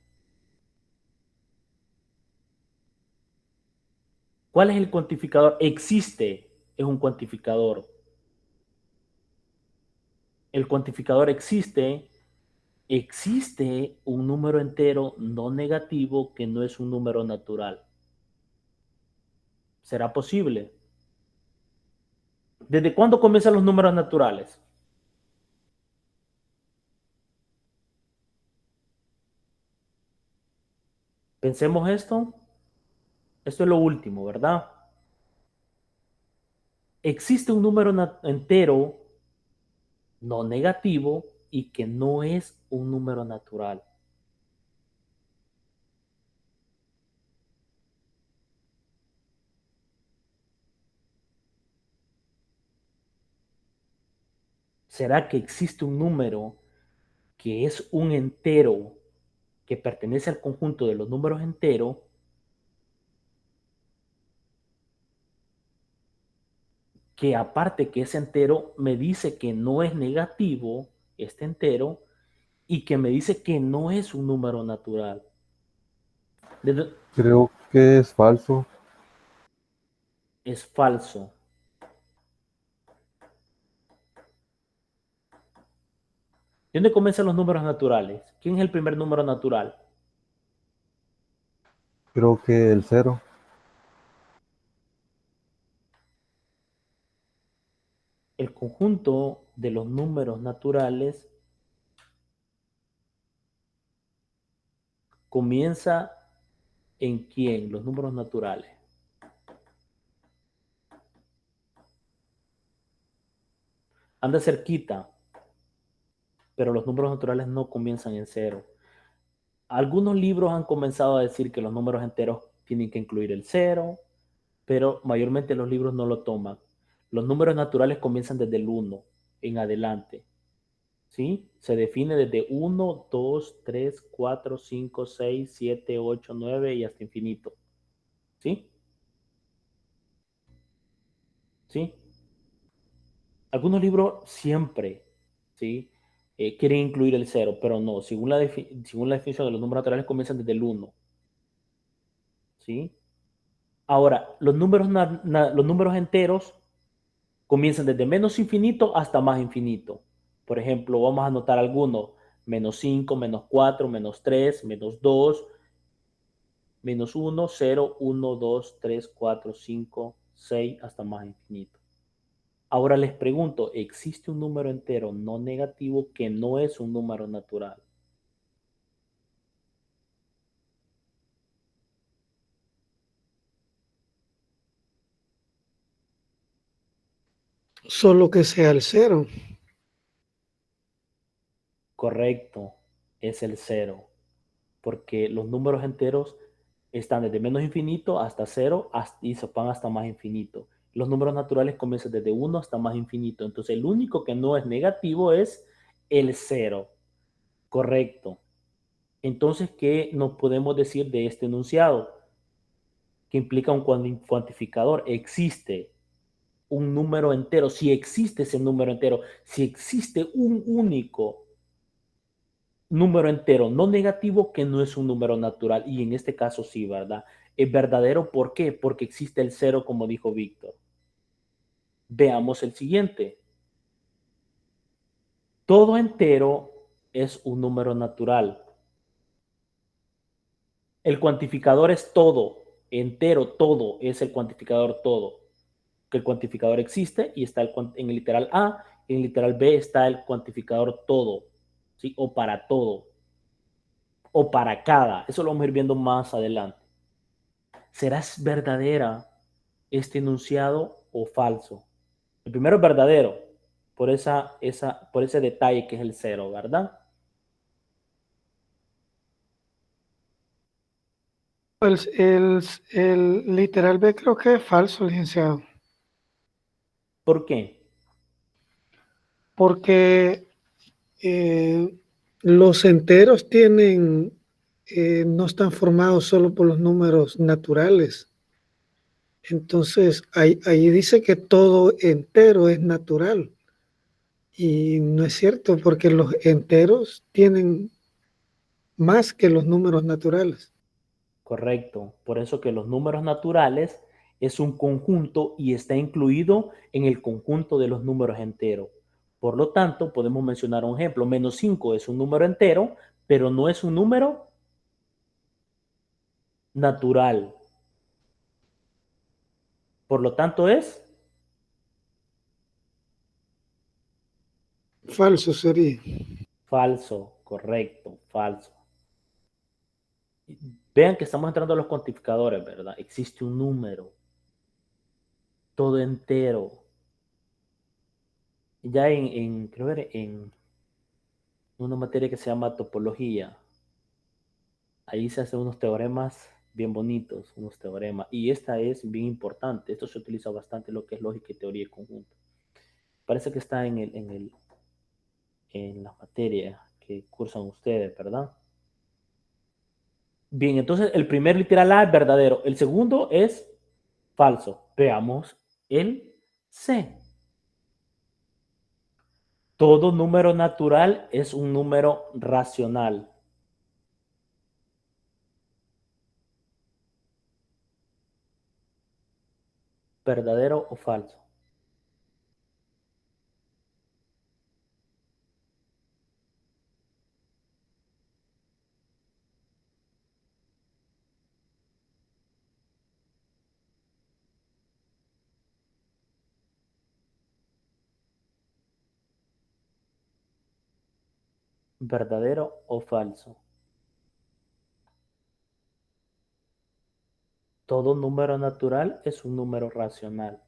¿Cuál es el cuantificador? Existe, es un cuantificador. El cuantificador existe, existe un número entero no negativo que no es un número natural. ¿Será posible? ¿Desde cuándo comienzan los números naturales? Pensemos esto. Esto es lo último, ¿verdad? Existe un número entero no negativo y que no es un número natural. ¿Será que existe un número que es un entero que pertenece al conjunto de los números enteros que aparte que ese entero me dice que no es negativo, este entero, y que me dice que no es un número natural? Creo que es falso. Es falso. ¿De dónde comienzan los números naturales? ¿Quién es el primer número natural? Creo que el cero. El conjunto de los números naturales comienza en quién, los números naturales. Anda cerquita, pero los números naturales no comienzan en cero. Algunos libros han comenzado a decir que los números enteros tienen que incluir el cero, pero mayormente los libros no lo toman. Los números naturales comienzan desde el 1 en adelante, ¿sí? Se define desde 1, 2, 3, 4, 5, 6, 7, 8, 9 y hasta infinito, ¿sí? ¿Sí? Algunos libros siempre, ¿sí? Quieren incluir el cero, pero no, según la definición de los números naturales comienzan desde el 1, ¿sí? Ahora, los números enteros comienzan desde menos infinito hasta más infinito. Por ejemplo, vamos a anotar algunos: menos 5, menos 4, menos 3, menos 2, menos 1, 0, 1, 2, 3, 4, 5, 6, hasta más infinito. Ahora les pregunto, ¿existe un número entero no negativo que no es un número natural? Solo que sea el cero. Correcto, es el cero, porque los números enteros están desde menos infinito hasta cero y se van hasta más infinito. Los números naturales comienzan desde 1 hasta más infinito. Entonces, el único que no es negativo es el cero. Correcto. Entonces, ¿qué nos podemos decir de este enunciado? que implica un cuantificador. Existe un número entero, si existe ese número entero, si existe un único número entero no negativo que no es un número natural, y en este caso sí, ¿verdad? Es verdadero, ¿por qué? Porque existe el cero, como dijo Víctor. Veamos el siguiente. Todo entero es un número natural. El cuantificador es todo, entero, todo, es el cuantificador todo. Que el cuantificador existe y está en el literal A, en el literal B está el cuantificador todo, ¿sí? O para todo, o para cada. Eso lo vamos a ir viendo más adelante. ¿Será verdadera este enunciado o falso? El primero es verdadero, por ese detalle que es el cero, ¿verdad? Pues el literal B creo que es falso, licenciado, ¿Por qué? porque los enteros no están formados solo por los números naturales. Entonces, ahí dice que todo entero es natural. Y no es cierto, porque los enteros tienen más que los números naturales. Correcto. Por eso que los números naturales es un conjunto y está incluido en el conjunto de los números enteros. Por lo tanto, podemos mencionar un ejemplo. Menos 5 es un número entero, pero no es un número natural. Por lo tanto, es Falso sería. falso. Correcto, falso. Vean que estamos entrando a los cuantificadores, ¿verdad? Existe un número, todo entero. Ya creo que en una materia que se llama topología, ahí se hacen unos teoremas bien bonitos, unos teoremas. Y esta es bien importante. Esto se utiliza bastante en lo que es lógica y teoría de conjunto. Parece que está en la materia que cursan ustedes, ¿verdad? Bien, entonces el primer literal A es verdadero. El segundo es falso. Veamos el C. Todo número natural es un número racional. ¿Verdadero o falso? ¿Verdadero o falso? Todo número natural es un número racional.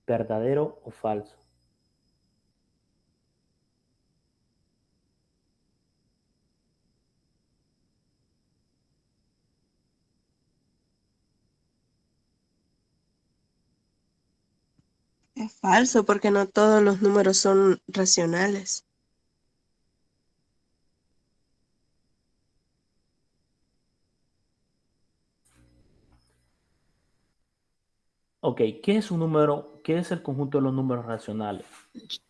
¿Verdadero o falso? Es falso porque no todos los números son racionales. Ok, ¿qué es un número? ¿Qué es el conjunto de los números racionales?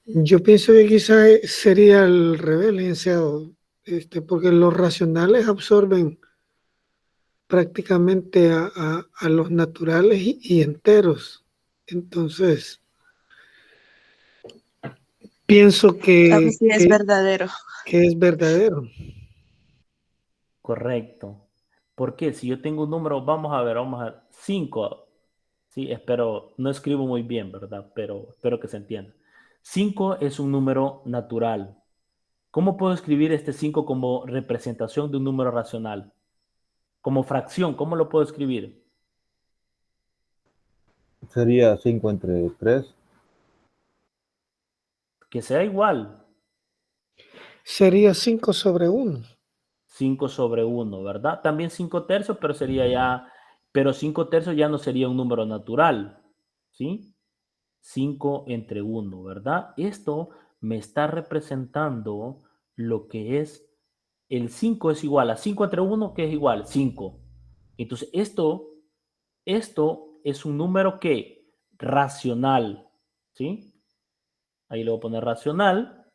Yo pienso que quizás sería al revés, licenciado, porque los racionales absorben prácticamente a los naturales y enteros. Entonces, pienso Entonces sí es verdadero. que es verdadero. Correcto. ¿Por qué? Si yo tengo un número, vamos a ver, 5. Sí, espero, no escribo muy bien, ¿verdad? Pero espero que se entienda. 5 es un número natural. ¿Cómo puedo escribir este 5 como representación de un número racional? Como fracción, ¿cómo lo puedo escribir? Sería 5 entre 3. Que sea igual. Sería 5/1. 5 sobre 1, ¿verdad? También 5 tercios, pero sería ya, pero 5 tercios ya no sería un número natural, ¿sí? 5 entre 1, ¿verdad? Esto me está representando lo que es el 5 es igual a 5 entre 1, que es igual 5. Entonces, esto esto es un número que racional, ¿sí? Ahí le voy a poner racional,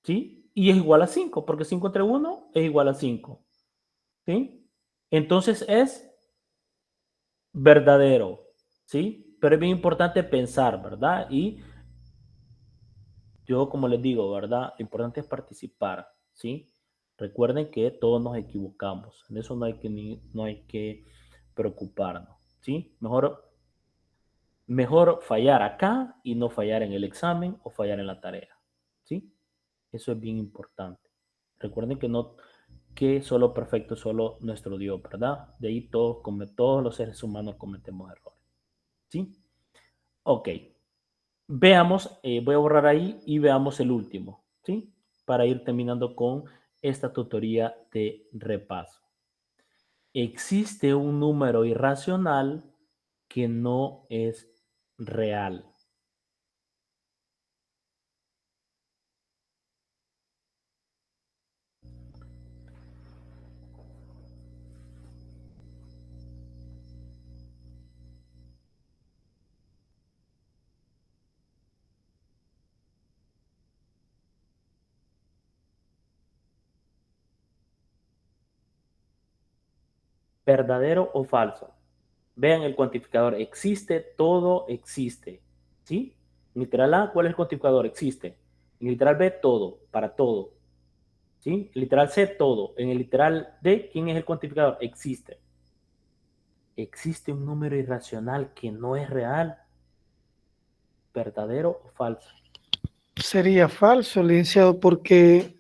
¿sí? Y es igual a 5, porque 5 entre 1 es igual a 5, ¿sí? Entonces es verdadero, ¿sí? Pero es bien importante pensar, ¿verdad? Y yo, como les digo, ¿verdad? Lo importante es participar, ¿sí? Recuerden que todos nos equivocamos. En eso no hay que preocuparnos, ¿sí? Mejor fallar acá y no fallar en el examen o fallar en la tarea, ¿sí? Eso es bien importante. Recuerden que no, que solo perfecto es solo nuestro Dios, ¿verdad? De ahí todos los seres humanos cometemos errores, ¿sí? Ok. Veamos, voy a borrar ahí y veamos el último, ¿sí? Para ir terminando con esta tutoría de repaso. Existe un número irracional que no es real. ¿Verdadero o falso? Vean el cuantificador. Existe, todo existe. ¿Sí? En literal A, ¿cuál es el cuantificador? Existe. En literal B, todo, para todo. ¿Sí? En literal C, todo. En el literal D, ¿quién es el cuantificador? Existe. ¿Existe un número irracional que no es real? ¿Verdadero o falso? Sería falso, licenciado, porque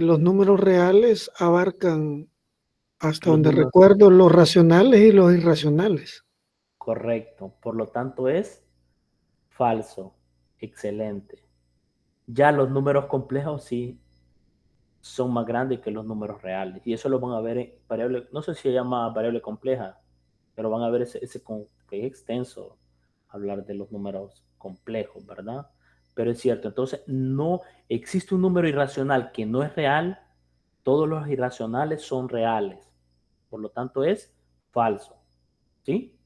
los números reales abarcan, hasta Los donde números. recuerdo, los racionales y los irracionales. Correcto. Por lo tanto, es falso. Excelente. Ya los números complejos sí son más grandes que los números reales. Y eso lo van a ver en variable, no sé si se llama variable compleja, pero van a ver que es extenso hablar de los números complejos, ¿verdad? Pero es cierto, entonces no existe un número irracional que no es real, todos los irracionales son reales, por lo tanto es falso, ¿sí?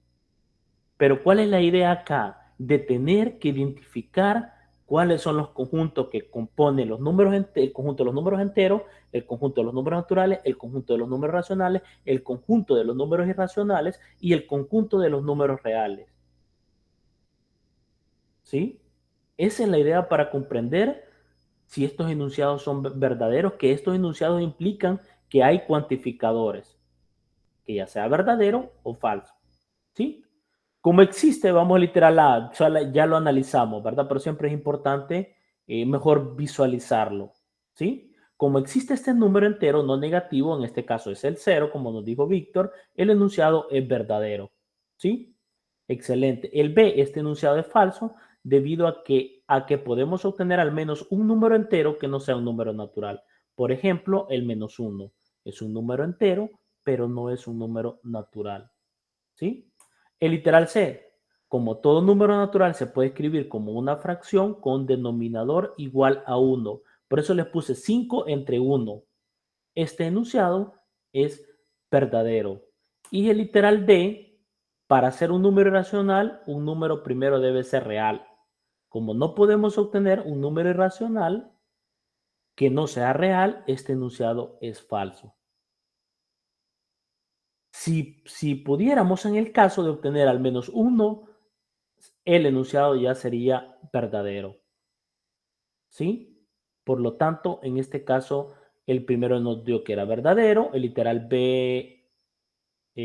Pero ¿cuál es la idea acá? De tener que identificar cuáles son los conjuntos que componen los números, el conjunto de los números enteros, el conjunto de los números naturales, el conjunto de los números racionales, el conjunto de los números irracionales y el conjunto de los números reales. ¿Sí? Esa es la idea para comprender si estos enunciados son verdaderos, que estos enunciados implican que hay cuantificadores, que ya sea verdadero o falso. ¿Sí? Como existe, vamos literal a, ya lo analizamos, ¿verdad? Pero siempre es importante mejor visualizarlo, ¿sí? Como existe este número entero no negativo, en este caso es el 0, como nos dijo Víctor, el enunciado es verdadero, ¿sí? Excelente. El B, este enunciado es falso debido a que podemos obtener al menos un número entero que no sea un número natural. Por ejemplo, el -1 es un número entero, pero no es un número natural, ¿sí? El literal C, como todo número natural, se puede escribir como una fracción con denominador igual a 1. Por eso les puse 5 entre 1. Este enunciado es verdadero. Y el literal D, para ser un número irracional, un número primero debe ser real. Como no podemos obtener un número irracional que no sea real, este enunciado es falso. Si pudiéramos en el caso de obtener al menos uno, el enunciado ya sería verdadero, ¿sí? Por lo tanto, en este caso, el primero nos dio que era verdadero, el literal B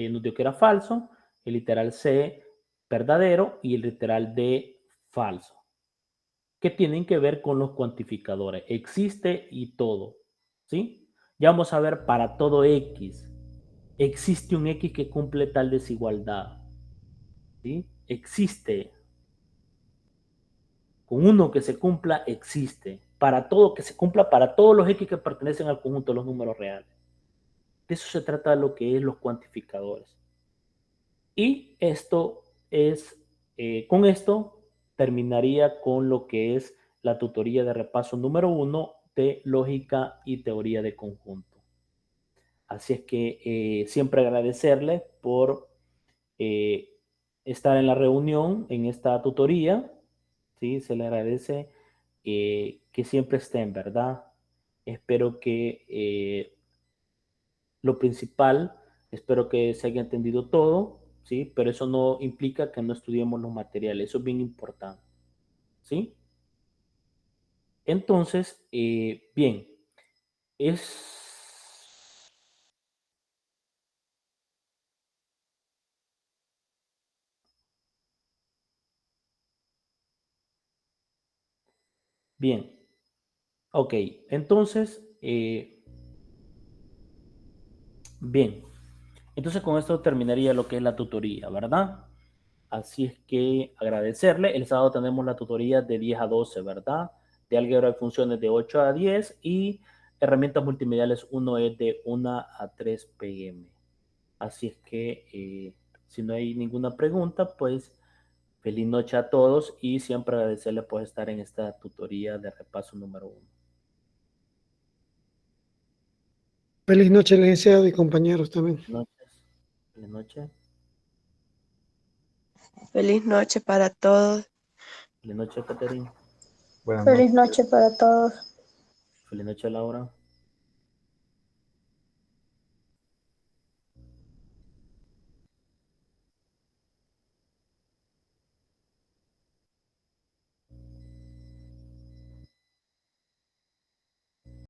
nos dio que era falso, el literal C verdadero y el literal D falso, que tienen que ver con los cuantificadores. Existe y todo, ¿sí? Ya vamos a ver para todo X. Existe un X que cumple tal desigualdad, ¿sí? Existe. Con uno que se cumpla, existe. Para todo, que se cumpla para todos los X que pertenecen al conjunto de los números reales. De eso se trata de lo que es los cuantificadores. Y esto es, con esto terminaría con lo que es la tutoría de repaso número 1 de lógica y teoría de conjunto. Así es que siempre agradecerles por estar en la reunión, en esta tutoría, ¿sí? Se le agradece que siempre estén, ¿verdad? Espero que lo principal, espero que se haya entendido todo, ¿sí? Pero eso no implica que no estudiemos los materiales, eso es bien importante, ¿sí? Entonces, bien, es... Bien, ok, entonces, bien, entonces con esto terminaría lo que es la tutoría, ¿verdad? Así es que agradecerle. El sábado tenemos la tutoría de 10 a 12, ¿verdad? De álgebra de funciones de 8 a 10 y herramientas multimediales uno es de 1 a 3 p.m. Así es que si no hay ninguna pregunta, pues feliz noche a todos y siempre agradecerle por estar en esta tutoría de repaso número 1. Feliz noche, licenciado y compañeros también. Noches. Feliz noche. Feliz noche para todos. Feliz noche, Caterina. Buenas noches. Feliz noche para todos. Feliz noche, Laura.